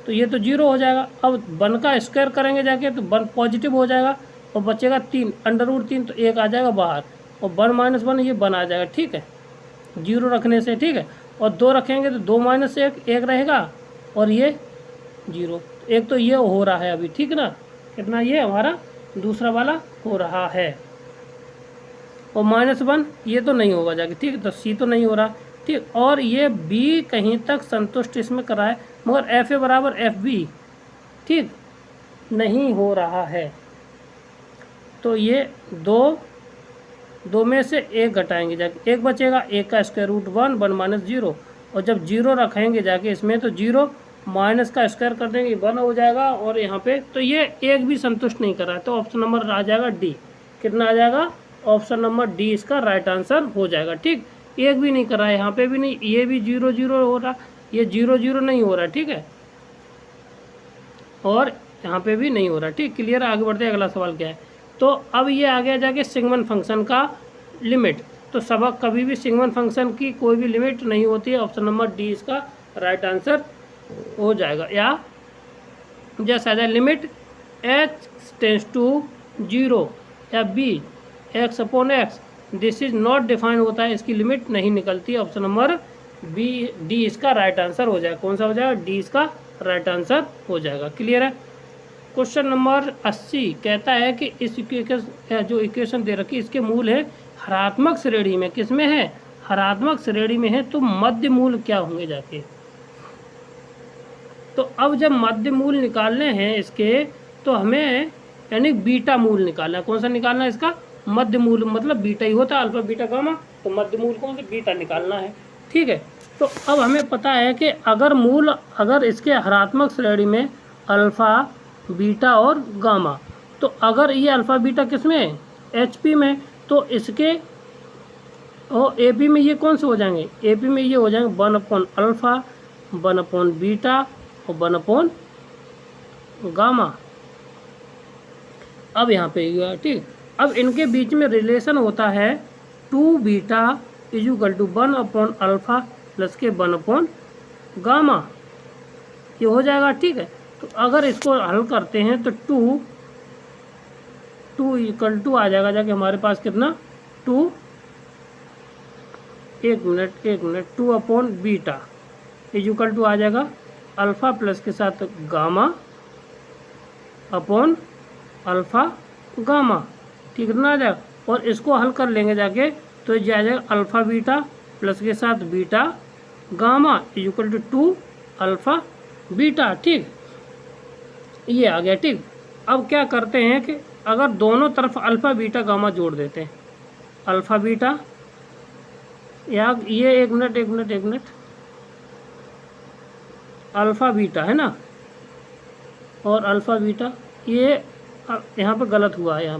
तो ये तो 0 हो जाएगा। अब 1 का स्क्वायर करेंगे जाके तो 1 पॉजिटिव हो जाएगा, और बचेगा 3, √3, तो 1 आ जाएगा बाहर, और 1 - 1 ये 1 आ जाएगा, ठीक है, 0 रखने से, ठीक है। और 2 रखेंगे तो 2 - 1 1 रहेगा, और ये 0, एक तो ये हो रहा है अभी, ठीक है ना, कितना ये हमारा दूसरा वाला हो रहा है, और -1 ये तो नहीं होगा जाके, ठीक है, तो सी तो नहीं हो रहा, ठीक। और ये बी कहीं तक संतुष्ट इसमें करा है, मगर एफ ए बराबर एफ बी, ठीक, नहीं हो रहा है। तो ये 2 में से 1 घटाएंगे जाके, 1 बचेगा, 1 का स्क्वायर रूट 1 1 - 0, और जब 0 रखेंगे जाके इसमें तो 0 माइनस का स्क्वायर कर देंगे 1 हो जाएगा, और यहाँ पे तो ये 1 भी संतुष्ट नहीं कर रहा है, तो ऑप्शन नंबर आ जाएगा डी। कितना आ जाएगा, ऑप्शन नंबर डी इसका राइट आंसर हो जाएगा। ठीक, 1 भी नहीं कर रहा है, यहाँ पे भी नहीं, ये भी 0 0 हो रहा, ये 0 0 नहीं हो रहा, ठीक है, और यहाँ पे भी नहीं हो रहा। ठीक, क्लियर। आगे बढ़ते हैं। अगला सवाल क्या है, तो अब ये आ गया जाके सिग्मन फंक्शन का लिमिट। तो सबक कभी भी सिग्मन फंक्शन की कोई भी लिमिट नहीं होती है, ऑप्शन नंबर डी इसका राइट आंसर हो जाएगा। या जैसा है लिमिट h टेंस टू 0 या b x/x this is not defined होता है, इसकी लिमिट नहीं निकलती, ऑप्शन नंबर बी डी इसका राइट आंसर हो जाएगा। कौन सा हो जाएगा, डी इसका राइट आंसर हो जाएगा। क्लियर है। क्वेश्चन नंबर 80 कहता है कि इस जो इक्वेशन दे रखी इसके मूल है हरात्मक श्रेणी में, किसमें है, हरात्मक श्रेणी में है, तो मध्य मूल क्या होंगे जाके। तो अब जब मध्य मूल निकालने हैं इसके, तो हमें यानी बीटा मूल निकालना है। कौन सा निकालना है इसका, मध्य मूल, मतलब बीटा ही होता है, अल्फा बीटा गामा, तो मध्य मूल कौन सा, बीटा निकालना है। ठीक है, तो अब हमें पता है कि अगर इसके हरात्मक श्रेणी में अल्फा बीटा और गामा, तो अगर ये अल्फा बीटा किस में है, HP में, तो इसके और AP में ये कौन से हो जाएंगे, AP में ये हो जाएंगे 1/अल्फा 1/बीटा और 1/गामा। अब यहाँ पे ठीक, अब इनके बीच में रिलेशन होता है 2 बीटा = 1/अल्फा प्लस के 1/गामा, ये हो जाएगा। ठीक है, तो अगर इसको हल करते हैं तो 2 टू इक्वल टू आ जाएगा जाके हमारे पास कितना, टू, एक minute, two upon beta is equal to आ जाएगा अल्फ़ा प्लस के साथ गामा अपॉन अल्फ़ा गामा, ठीक है ना आ जाएगा। और इसको हल कर लेंगे जाके तो ये आ जाएगा अल्फ़ा बीटा प्लस के साथ beta gamma is equal to two alpha beta, ठीक, ये आ गया, ठीक। अब क्या करते हैं कि अगर दोनों तरफ अल्फ़ा बीटा गामा जोड़ देते हैं, अल्फ़ा बीटा या ये एक मिनट अल्फ़ा बीटा है ना, और अल्फ़ा बीटा ये यहाँ पे गलत हुआ है, यहाँ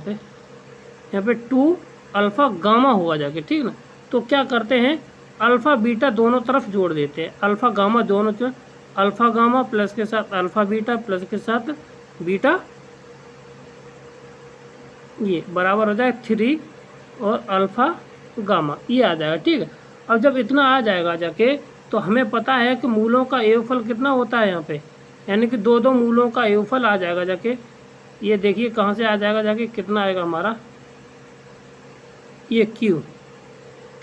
पे टू अल्फ़ा गामा हुआ जाके, ठीक ना। तो क्या करते हैं, अल्फ़ा बीटा दोनों तरफ जोड़ देते हैं, अल्फ़ा गामा दोनों तरफ, अल्फ़ा गामा प्लस के साथ अल्फ़ा बीटा प्लस के साथ बीटा, ये बराबर हो जाएगा 3 और अल्फ़ा गामा, ये आ जाएगा, ठीक है। अब जब इतना आ जाएगा जाके तो हमें पता है कि मूलों का योगफल कितना होता है यहाँ पे, यानी कि दो मूलों का योगफल आ जाएगा जाके, ये देखिए कहाँ से आ जाएगा जाके, कितना आएगा हमारा, ये Q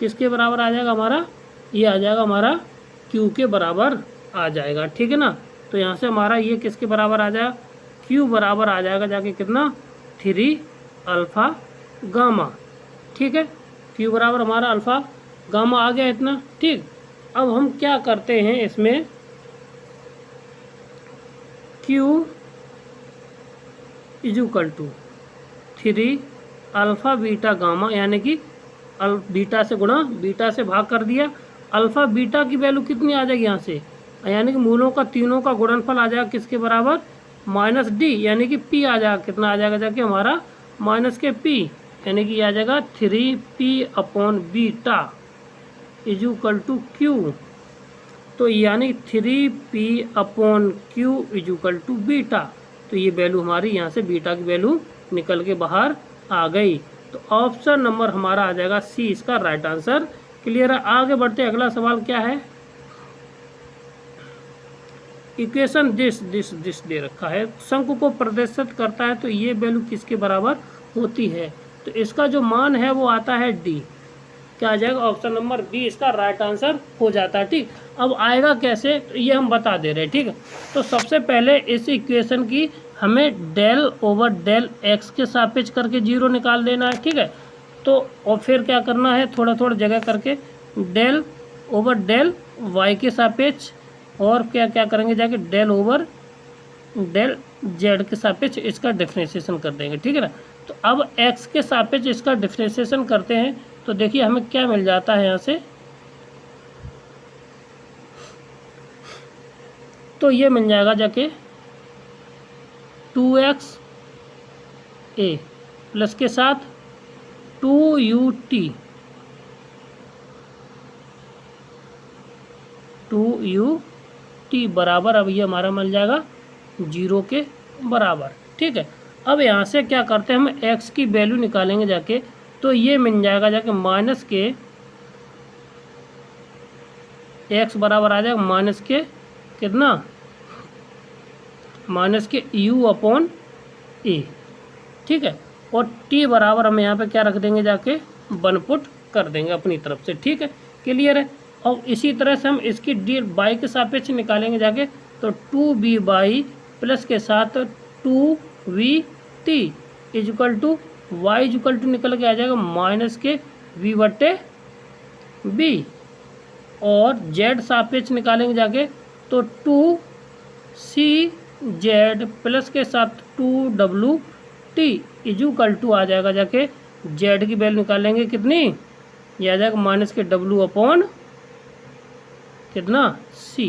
किसके बराबर आ जाएगा हमारा, ये आ जाएगा हमारा Q के बराबर आ जाएगा, ठीक है ना। तो यहाँ से हमारा ये किसके बराबर आ जाएगा, Q बराबर आ जाएगा जाके कितना, 3 अल्फ़ा गामा, ठीक है। Q बराबर हमारा अल्फ़ा गामा आ गया इतना, ठीक। अब हम क्या करते हैं इसमें, Q is equal to 3 alpha beta gamma, यानी कि बीटा से गुणा, बीटा से भाग कर दिया, अल्फ़ा बीटा की वैल्यू कितनी आ जाएगी यहाँ से, यानी कि मूलों का तीनों का गुणनफल आ जाएगा किसके बराबर, -d, यानी कि p आ जाएगा, कितना आ जाएगा जाके हमारा माइनस के p, यानी कि आ जाएगा 3p upon beta is equal to Q। तो यानी 3p upon Q is equal to beta, तो ये वैल्यू हमारी यहाँ से बीटा की वैल्यू निकल के बाहर आ गई। तो ऑप्शन नंबर हमारा आ जाएगा सी, इसका राइट आंसर। क्लियर है। आगे बढ़ते अगला सवाल क्या है, इक्वेशन दिस दे रखा है, शंकु को प्रदर्शित करता है, तो ये वैल्यू किसके बराबर होती है, तो इसका जो मान है वो आता है डी, क्या आ जाएगा ऑप्शन नंबर बी, इसका राइट आंसर हो जाता है, ठीक। अब आएगा कैसे, तो ये हम बता दे रहे हैं, ठीक है। तो सबसे पहले इस इक्वेशन की हमें डेल ओवर डेल एक्स के सापेक्ष करके जीरो निकाल देना है, ठीक है। तो और फिर क्या करना है, थोड़ा थोड़ा जगह करके डेल ओवर डेल वाई के सापेक्ष, और क्या क्या करेंगे जाके डेल ओवर डेल जेड के सापेक्ष इसका डिफरेंशिएशन कर देंगे, ठीक है ना। तो अब एक्स के सापेक्ष इसका डिफरेंशिएशन करते हैं, तो देखिए हमें क्या मिल जाता है यहाँ से, तो ये मिल जाएगा जाके 2x a प्लस के साथ 2ut बराबर, अब ये हमारा मिल जाएगा 0 के बराबर, ठीक है। अब यहाँ से क्या करते हैं, हम x की वैल्यू निकालेंगे जाके, तो ये मिल जाएगा जाके माइनस के x बराबर आ जाएगा माइनस के कितना, माइनस के u अपॉन a, ठीक है। और t बराबर हम यहाँ पे क्या रख देंगे जाके 1 पुट कर देंगे अपनी तरफ से, ठीक है। क्लियर है। और इसी तरह से हम इसकी डी बाई के सापेक्ष निकालेंगे जाके, तो 2b बाई प्लस के साथ 2vt is equal to Y is equal to निकल के आ जाएगा माइनस के v बटे b, और z सापेक्ष निकालेंगे जाके, तो 2cz प्लस के साथ 2wt इज इक्वल टू आ जाएगा जाके z की वैल्यू निकालेंगे कितनी, ये आ जाएगा माइनस के w अपॉन कितना c,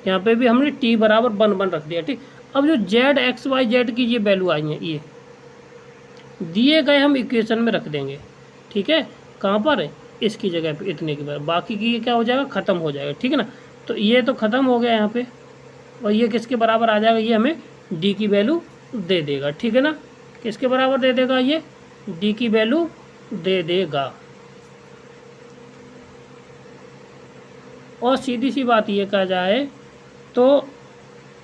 यहाँ पे भी हमने t बराबर 1 रख दिया, ठीक। अब जो z x y z की ये वैल्यू आई है, ये दिए गए हम इक्वेशन में रख देंगे, ठीक है। कहाँ पर है, इसकी जगह पे इतने के बराबर, बाकी की ये क्या हो जाएगा, ख़त्म हो जाएगा, ठीक है ना। तो ये तो ख़त्म हो गया यहाँ पे, और ये किसके बराबर आ जाएगा, ये हमें d की वैल्यू दे देगा, ठीक है ना। किसके बराबर दे देगा, ये d की वैल्यू दे देगा। और सीधी सी बात ये कहा जाए तो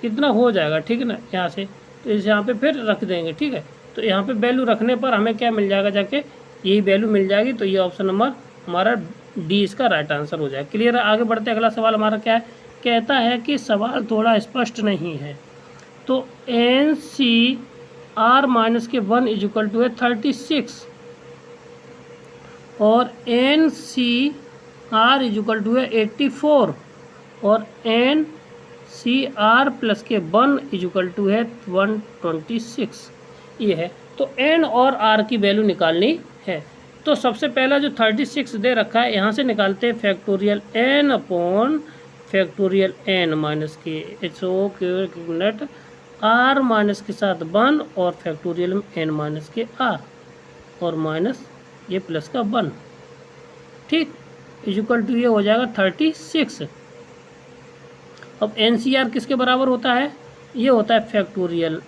इतना हो जाएगा, ठीक है ना। यहाँ से तो इस यहाँ पे फिर रख देंगे, ठीक है। तो यहाँ पे वैल्यू रखने पर हमें क्या मिल जाएगा, जाके यही वैल्यू मिल जाएगी। तो ये ऑप्शन नंबर हमारा डी इसका राइट आंसर हो जाएगा। क्लियर है? आगे बढ़ते अगला सवाल हमारा क्या है, कहता है कि सवाल थोड़ा स्पष्ट नहीं है। तो एन सी आर माइनस के 1 इक्वल टू है 36 और N C R equal to है 84 और एन सी आर प्लस के 1 इक्वल टू है 126। ये है। तो एन और आर की वैल्यू निकालनी है। तो सबसे पहला जो 36 दे रखा है यहाँ से निकालते हैं factorial N upon factorial N minus के मिनट आर माइनस के साथ 1 और फैक्टोरियल एन माइनस के आर और माइनस ये प्लस का 1, ठीक, इक्वल टू ये हो जाएगा 36। अब एन सी आर किसके बराबर होता है, ये होता है factorial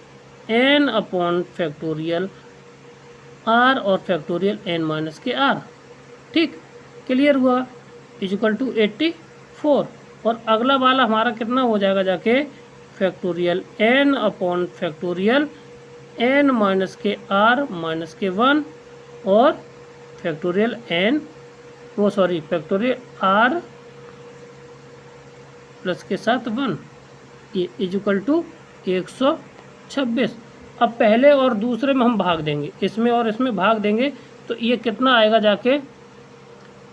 N upon factorial R और फैक्टोरियल एन माइनस के आर, ठीक, क्लियर हुआ, इक्वल टू 84। और अगला वाला हमारा कितना हो जाएगा, जाके factorial N upon factorial N minus के आर माइनस के 1 और factorial N factorial R plus के साथ 1, ये इक्वल टू 126। अब पहले और दूसरे में हम भाग देंगे, इसमें और इसमें भाग देंगे, तो ये कितना आएगा, जाके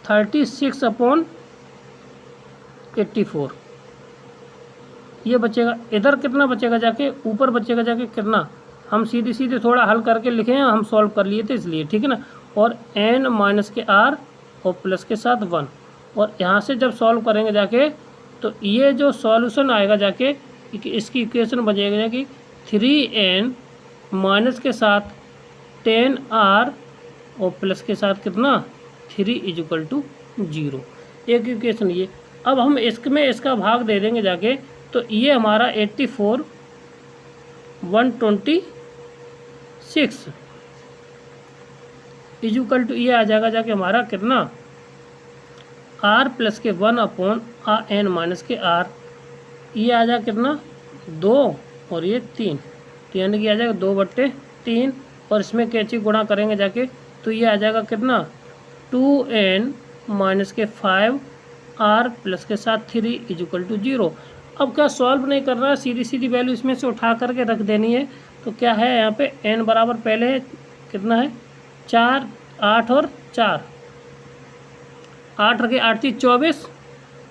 36 अपॉन 84 ये बचेगा। इधर कितना बचेगा, जाके ऊपर बचेगा, जाके कितना, हम सीधे सीधे थोड़ा हल करके लिखे हैं, हम सॉल्व कर लिए थे इसलिए, ठीक है ना। और एन माइनस के आर और प्लस के साथ 1 और यहाँ से जब सॉल्व करेंगे जाके तो ये जो सॉल्यूशन आएगा जाके इसकी इक्वेशन बचेगा जाके 3n माइनस के साथ 10r और प्लस के साथ कितना 3 इक्वल टू 0, एक इक्वेशन ये। अब हम इसमें इसका भाग दे देंगे जाके, तो ये हमारा 84 126 इक्वल टू ये आ जाएगा जाके हमारा कितना r प्लस के 1 अपॉन n माइनस के r, ये आ जाएगा कितना 2 और ये 3, तो यानी कि आ जाएगा 2/3 और इसमें कैची गुणा करेंगे जाके तो ये आ जाएगा कितना 2n माइनस के 5r प्लस के साथ 3 इक्वल टू 0। अब क्या सॉल्व नहीं करना है, सीधी सीधी वैल्यू इसमें से उठा करके रख देनी है। तो क्या है यहाँ पे n बराबर पहले है कितना है 4, 8 और 4, 8 रखे 8 थी 24,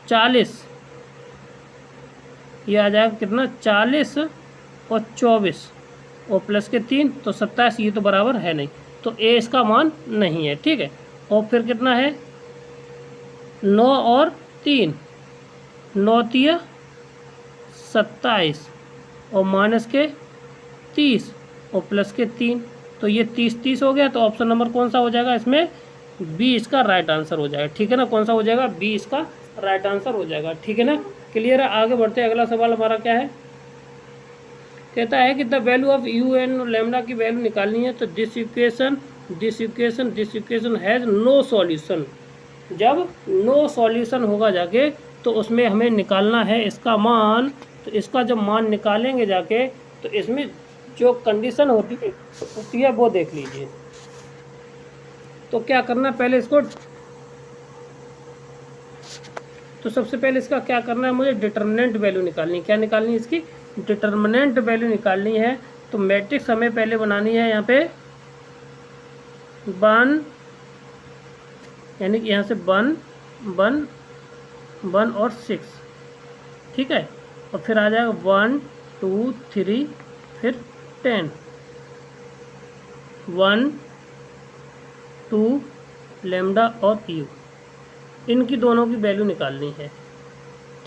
40, ये आ जाएगा कितना 40 और 24 और प्लस के 3 तो 27, ये तो बराबर है नहीं, तो ए इसका मान नहीं है, ठीक है। और फिर कितना है 9 और 3, 9 3 27 और माइनस के 30 और प्लस के 3, तो ये 30 हो गया। तो ऑप्शन नंबर कौन सा हो जाएगा, इसमें बी इसका राइट आंसर हो जाएगा, ठीक है ना। कौन सा हो जाएगा, बी इसका राइट आंसर हो जाएगा, ठीक है ना। क्लियर है? आगे बढ़ते हैं, अगला सवाल हमारा क्या है, कहता है कि the value of U N और लैम्डा की वैल्यू निकालनी है। तो this equation has no solution. जब नो सॉल्यूशन होगा जाके तो उसमें हमें निकालना है इसका मान। तो इसका जब मान निकालेंगे जाके तो इसमें जो कंडीशन होती है वो देख लीजिए। तो क्या करना है, पहले इसको, तो सबसे पहले इसका क्या करना है, मुझे डिटर्मिनेंट वैल्यू निकालनी है। क्या निकालनी है, इसकी डिटर्मिनेंट वैल्यू निकालनी है। तो मैट्रिक्स हमें पहले बनानी है यहाँ पे 1, यानी कि यहाँ से 1 1 1 और 6, ठीक है। और फिर आ जाएगा 1 2 3 फिर 10, 1 2 लैम्डा और यू, इनकी दोनों की वैल्यू निकालनी है,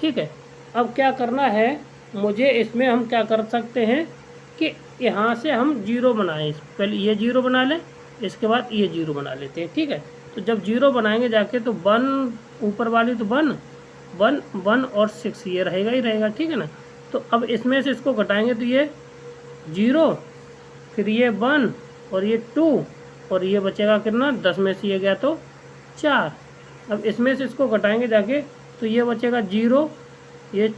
ठीक है। अब क्या करना है मुझे, इसमें हम क्या कर सकते हैं कि यहाँ से हम 0 बनाएं। पहले ये 0 बना लें, इसके बाद ये 0 बना लेते हैं, ठीक है। तो जब 0 बनाएंगे जाके तो 1 ऊपर वाली तो 1 1 1 और 6 ये रहेगा ही रहेगा, ठीक है ना। तो अब इसमें से इसको घटाएंगे तो ये 0 फिर ये 1 और ये 2 और ये बचेगा कितना 10 में से ये गया तो 4। अब इसमें से इसको घटाएंगे जाके तो ये बचेगा 0, ये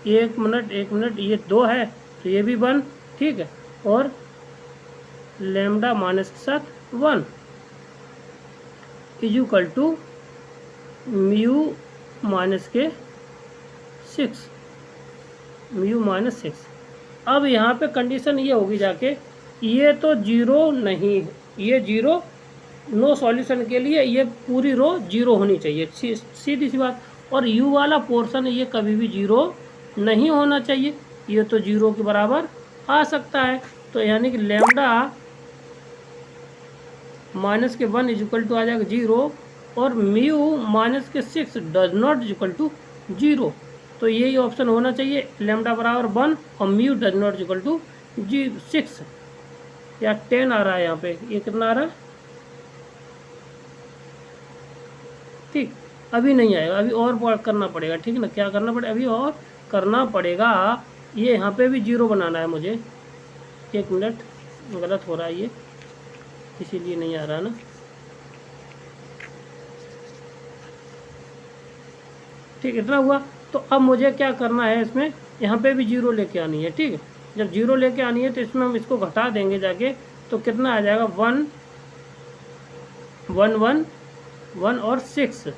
1 मिनट ये 2 है तो ये भी 1, ठीक है। और लेमडा माइनस के साथ 1 is equal to mu minus के 6, म्यू माइनस 6। अब यहाँ पे कंडीशन ये होगी जाके, ये तो जीरो नहीं, ये जीरो, नो सॉल्यूशन के लिए ये पूरी रो जीरो होनी चाहिए, सीधी सी बात। और यू वाला पोर्शन ये कभी भी जीरो नहीं होना चाहिए, ये तो जीरो के बराबर आ सकता है। तो यानी कि लेमडा माइनस के 1 इज इक्वल टू आ जाएगा 0, और म्यू माइनस के 6 does not is equal to 0। तो यही ऑप्शन होना चाहिए, लेमडा बराबर 1 और mu does not is equal to 6 या 10 आ रहा है यहाँ पे, ये कितना आ रहा है, ठीक। अभी नहीं आएगा, अभी और करना पड़ेगा, ठीक ना। क्या करना पड़ेगा, अभी और करना पड़ेगा। ये यहाँ पे भी 0 बनाना है मुझे, 1 मिनट, गलत हो रहा है ये, इसीलिए नहीं आ रहा ना, ठीक। इतना हुआ। तो अब मुझे क्या करना है, इसमें यहाँ पे भी 0 लेके आनी है, ठीक है। जब 0 लेके आनी है तो इसमें हम इसको घटा देंगे जाके, तो कितना आ जाएगा 1 1 1 1 और 6,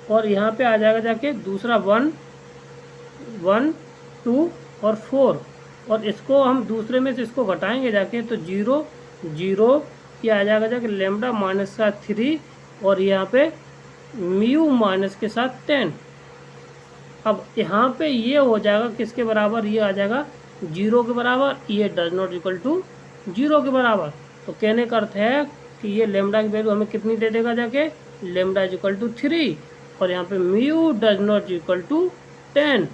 और यहाँ पे आ जाएगा जाके दूसरा 1 1 2 और 4, और इसको हम दूसरे में से इसको घटाएंगे जाके तो 0 0, ये आ जाएगा जाके लेमडा माइनस के साथ 3, और यहाँ पे म्यू माइनस के साथ 10। अब यहाँ पे ये हो जाएगा किसके बराबर, ये आ जाएगा 0 के बराबर, ये डज नॉट इक्वल टू 0 के बराबर। तो कहने का अर्थ है कि ये लेमडा की वैल्यू हमें कितनी दे देगा जाके, लेमडा इज इक्वल टू 3, और यहाँ पे mu does not equal to 10,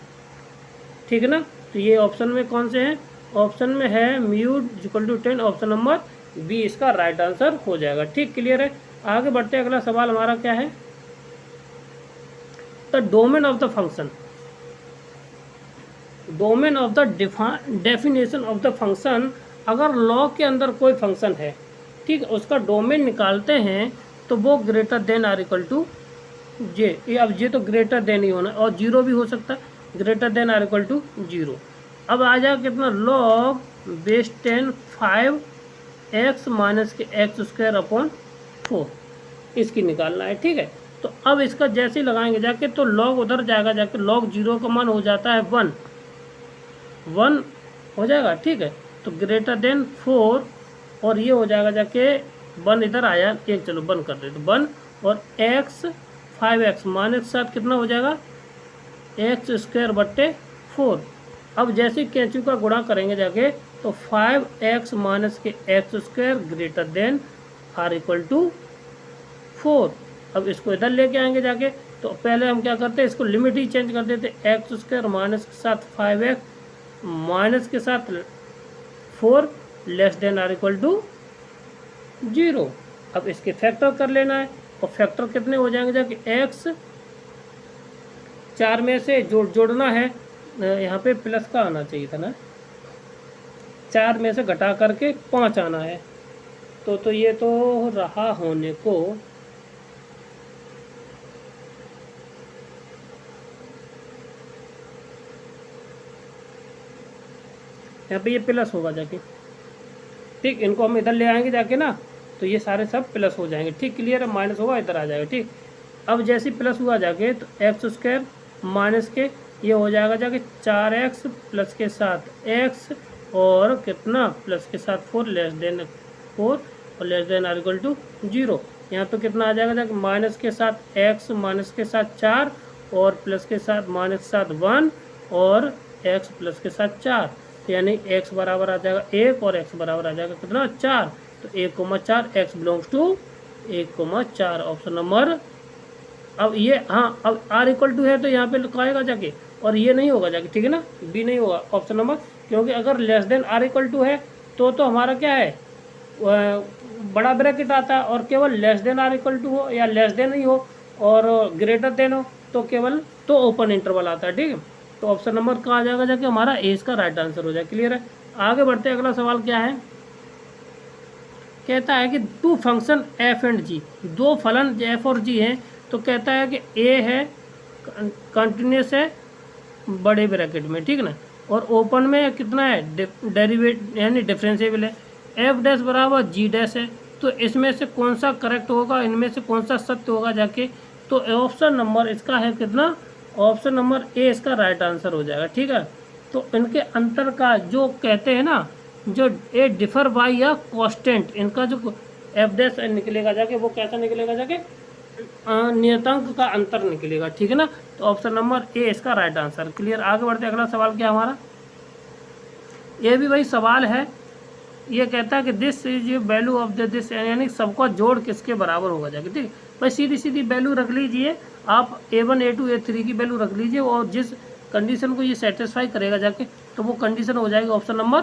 ठीक है ना। तो ये ऑप्शन में कौन से हैं, ऑप्शन में है mu equal to 10, option number B इसका राइट आंसर हो जाएगा, ठीक। क्लियर है। आगे बढ़ते हैं, अगला सवाल हमारा क्या है, the domain of the function, domain of the definition of the function. अगर लॉग के अंदर कोई फंक्शन है, ठीक, उसका डोमेन निकालते हैं तो वो greater than or equal to J, ये अब जे तो ग्रेटर देन ही होना, और 0 भी हो सकता है, greater than or equal to 0। अब आ जाएगा कितना, लॉग बेस 10 5x माइनस के x² अपॉन 4, इसकी निकालना है, ठीक है। तो अब इसका जैसे ही लगाएंगे जाके तो लॉग उधर जाएगा जाके, लॉग 0 का मान हो जाता है 1 हो जाएगा, ठीक है। तो ग्रेटर देन 4, और ये हो जाएगा जाके 1 इधर आया, एक चलो बंद कर देते 1, और x 5x माइनस के साथ कितना हो जाएगा x² बट्टे 4। अब जैसे कैंची का गुणा करेंगे जाके तो 5x माइनस के x² greater than or equal to 4। अब इसको इधर लेके आएंगे जाके, तो पहले हम क्या करते हैं, इसको लिमिट ही चेंज कर देते, x² माइनस के साथ 5x माइनस के साथ 4 less than or equal to 0। अब इसके फैक्टर कर लेना है, और फैक्टर कितने हो जाएंगे जाके, x 4 में से जोड़ना है, यहाँ पे प्लस का आना चाहिए था ना, 4 में से घटा करके 5 आना है, तो ये तो रहा होने को, यहाँ पे ये प्लस होगा जाके, ठीक। इनको हम इधर ले आएंगे जाके ना, तो ये सारे सब प्लस हो जाएंगे, ठीक। क्लियर है। माइनस होगा इधर आ जाएगा, ठीक। अब जैसे प्लस हुआ जाके तो x² माइनस के ये हो जाएगा जाके 4x प्लस के साथ x, और कितना प्लस के साथ 4 लेस देन 4, और less than or equal to 0। यहाँ पे कितना आ जाएगा जाके, माइनस के साथ x माइनस के साथ 4, और प्लस के साथ माइनस के साथ 1, और x प्लस के साथ 4, यानी x बराबर आ जाएगा 1 और x बराबर आ जाएगा कितना 4। तो 1,4 x belongs to 1,4, option number. अब ये हाँ, अब r इक्वल टू है तो यहाँ पे लिखाएगा जाके, और ये नहीं होगा जाके, ठीक है ना, b नहीं होगा ऑप्शन नंबर, क्योंकि अगर less than r equal to है तो हमारा क्या है, बड़ा ब्रैकेट आता है, और केवल less than r equal to हो या लेस देन नहीं हो और ग्रेटर देन हो तो केवल तो ओपन इंटरवल आता है, ठीक है। तो ऑप्शन नंबर कहाँ आ जाएगा जाके, हमारा ए इसका राइट आंसर हो जाए। क्लियर है। आगे बढ़ते हैं, अगला सवाल क्या है, कहता है कि टू फंक्शन एफ एंड जी, दो फलन एफ और जी हैं, तो कहता है कि ए है कंटिन्यूस है बड़े ब्रैकेट में, ठीक ना, और ओपन में कितना है डेरिवेट यानी डिफरेंशिएबल है, एफ डैश बराबर जी डैश है, तो इसमें से कौन सा करेक्ट होगा, इनमें से कौन सा सत्य होगा जाके, तो ऑप्शन नंबर इसका है कितना, ऑप्शन नंबर ए इसका राइट आंसर हो जाएगा। ठीक है, तो इनके अंतर का जो कहते हैं ना, जो ए डिफर बाई या कॉन्स्टेंट, इनका जो एफ डैश निकलेगा जाके वो कैसा निकलेगा जाके, नियतांक का अंतर निकलेगा। ठीक है ना, तो ऑप्शन नंबर ए इसका राइट आंसर। क्लियर, आगे बढ़ते अगला सवाल क्या हमारा, ये भी वही सवाल है। ये कहता है कि this is value of the this, यानी सबका जोड़ किसके बराबर होगा जाके। ठीक, भाई सीधी सीधी वैल्यू रख लीजिए आप, A1 A2 A3 की वैल्यू रख लीजिए, और जिस कंडीशन को ये सेटिस्फाई करेगा जाके तो वो कंडीशन हो जाएगी ऑप्शन नंबर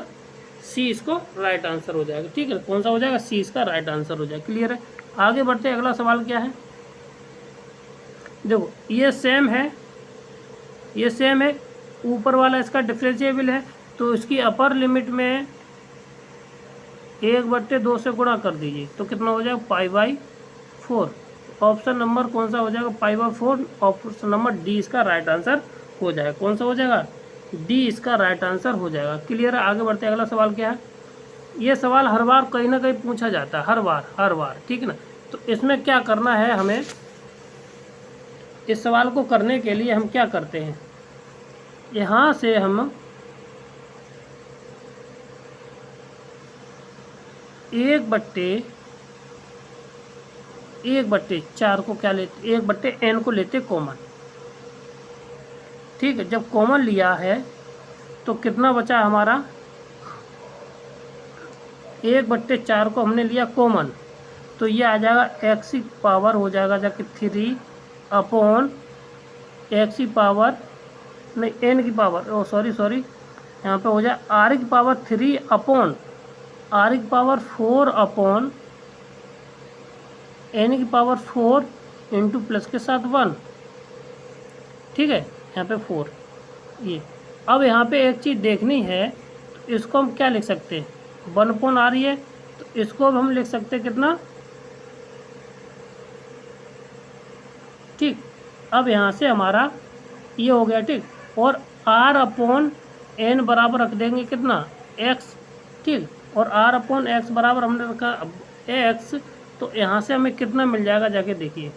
सी, इसको राइट आंसर हो जाएगा। ठीक है, कौन सा हो जाएगा, सी इसका राइट आंसर हो जाएगा। क्लियर है, आगे बढ़ते हैं अगला सवाल क्या है, देखो ये सेम है, ये सेम है, ऊपर वाला इसका डिफरेंशिएबल है, तो इसकी अपर लिमिट में 1/2 से गुणा कर दीजिए तो कितना हो जाएगा, π/4। ऑप्शन नंबर कौन सा हो जाएगा, π/4, ऑप्शन नंबर डी इसका राइट आंसर हो जाएगा। कौन सा हो जाएगा, डी इसका राइट आंसर हो जाएगा। क्लियर है, आगे बढ़ते हैं अगला सवाल क्या है, ये सवाल हर बार कहीं ना कहीं पूछा जाता है, हर बार। ठीक है ना, तो इसमें क्या करना है हमें, इस सवाल को करने के लिए हम क्या करते हैं, यहाँ से हम 1/4 को क्या लेते, 1/n को लेते कॉमन। ठीक है, जब कॉमन लिया है तो कितना बचा हमारा, 1/4 को हमने लिया कॉमन, तो ये आ जाएगा x की पावर हो जाएगा जाके 3 अपॉन x की पावर नहीं n की पावर, ओ सॉरी यहाँ पे हो जाए r की पावर 3 अपॉन r की पावर 4 अपॉन n की पावर 4 इंटू प्लस के साथ 1। ठीक है, यहाँ पे 4 ये। अब यहाँ पे एक चीज़ देखनी है, तो इसको हम क्या लिख सकते हैं, 1 आ रही है, तो इसको अब हम लिख सकते हैं कितना। ठीक, अब यहाँ से हमारा ये हो गया। ठीक, और r/n बराबर रख देंगे कितना, x। ठीक, और r/x बराबर हमने रखा x, तो यहाँ से हमें कितना मिल जाएगा जाके देखिए,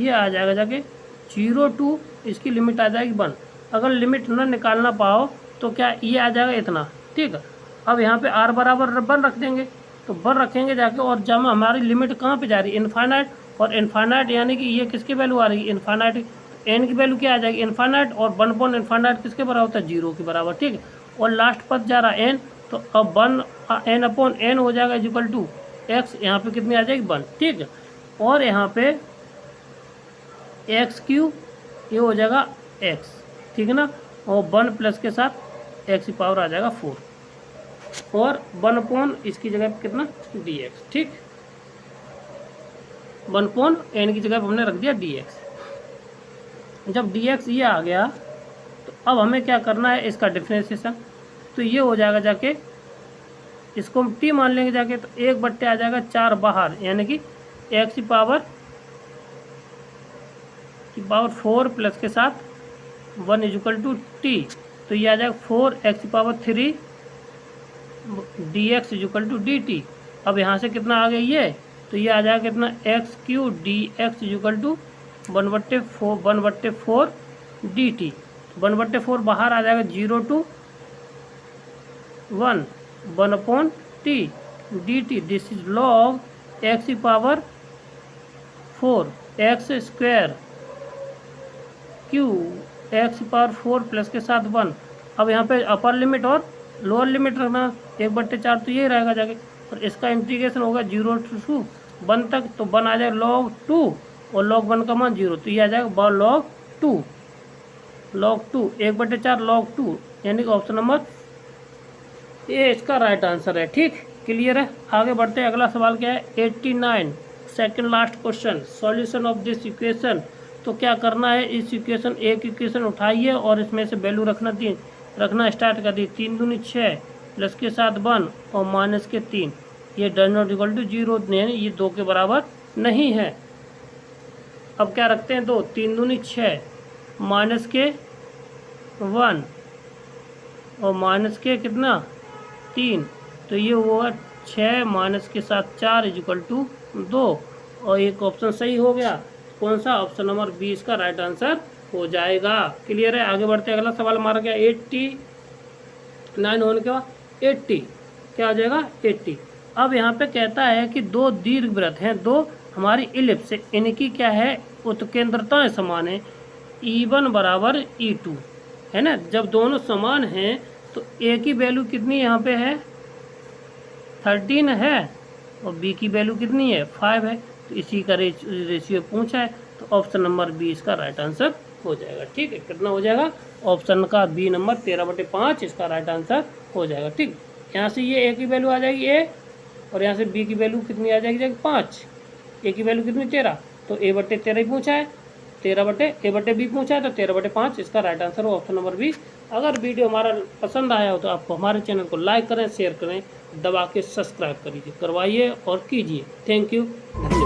ये आ जाएगा जाके 0 to इसकी लिमिट आ जाएगी 1। अगर लिमिट ना निकालना पाओ तो क्या ये आ जाएगा इतना। ठीक है, अब यहाँ पे r बराबर 1 रख देंगे, तो 1 रखेंगे जाके, और जब हमारी लिमिट कहाँ पे जा रही है, इनफाइनाइट, और इनफाइनाइट यानी कि ये किसकी वैल्यू आ रही है, इनफाइनाइट, n की वैल्यू क्या आ जाएगी, इनफाइनाइट, और 1 इनफाइनाइट किसके बराबर होता है, 0 के बराबर। ठीक है, और लास्ट पद जा रहा है n, तो अब 1n/n हो जाएगा इक्वल टू x, यहाँ पे कितनी आ जाएगी 1। ठीक है, और यहाँ पे x³ ये हो जाएगा x। ठीक है ना, और 1 प्लस के साथ x की पावर आ जाएगा 4, और 1 इसकी जगह पे कितना dx। ठीक, 1n की जगह पे हमने रख दिया dx। जब dx ये आ गया तो अब हमें क्या करना है, इसका डिफरेंशिएशन, तो ये हो जाएगा जाके, इसको हम t मान लेंगे जाके, तो 1/4 आ जाएगा 4 बाहर, यानी कि x की पावर 4 प्लस के साथ 1 इक्वल टू t, तो ये आ जाएगा 4x की power 3 dx equal to dt। अब यहाँ से कितना आ गया ये, तो ये आ जाएगा कितना, x³ dx equal to 1/4 dt। 1/4 बाहर आ जाएगा 0 to 1 1/t dt। This is log x की पावर 4 x² q x की पावर 4 प्लस के साथ 1। अब यहाँ पे अपर लिमिट और लोअर लिमिट रखना, 1/4 तो ये रहेगा जाके, और इसका इंटीग्रेशन होगा 0 to 1 तक, तो 1 आ जाएगा log 2, और log 1 का मान 0, तो ये आ जाएगा log 2 1/4 log 2, यानी कि ऑप्शन नंबर ये इसका राइट आंसर है। ठीक, क्लियर है, आगे बढ़ते हैं अगला सवाल क्या है, 89 second last question, solution of this equation. तो क्या करना है, इस इक्वेशन एक इक्वेशन उठाइए और इसमें से वैल्यू रखना स्टार्ट कर दी। 3 दूनी 6 प्लस के साथ 1 और माइनस के 3, ये डज नॉट इक्वल टू 0, ये 2 के बराबर नहीं है। अब क्या रखते हैं, 2 3 दूनी 6 माइनस के 1 और माइनस के कितना 3, तो ये हुआ 6 माइनस के साथ 4 इजिकल टू 2, और एक ऑप्शन सही हो गया। कौन सा? ऑप्शन नंबर 20 का राइट आंसर हो जाएगा। क्लियर है? आगे बढ़ते हैं। अगला सवाल हमारा क्या? 89 होने के बाद 80 क्या हो जाएगा? 80। अब यहाँ पे कहता है कि दो दीर्घवृत्त हैं, दो हमारी इलिप्स, इनकी क्या है? उत्केंद्रताएं समान है, E1 बराबर E2 है ना। जब दोनों समान हैं तो ए की वैल्यू कितनी यहाँ पे है? 13 है, और बी की वैल्यू कितनी है? 5 है। तो इसी का रेशियो पूछा है, तो ऑप्शन नंबर 20 का राइट आंसर हो जाएगा। ठीक है, कितना हो जाएगा? ऑप्शन का बी नंबर 13/5 इसका राइट आंसर हो जाएगा। ठीक, यहाँ से ये ए की वैल्यू आ जाएगी ए, और यहाँ से बी की वैल्यू कितनी आ जाएगी? 5। ए की वैल्यू कितनी? 13, तो A/13 ही पूछा है, 13/A/B पूछा है, तो 13/5 इसका राइट आंसर हो ऑप्शन नंबर 20। अगर वीडियो हमारा पसंद आया हो तो आपको हमारे चैनल को लाइक करें, शेयर करें, दबा के सब्सक्राइब करिए, करवाइए और कीजिए। थैंक यू, धन्यवाद।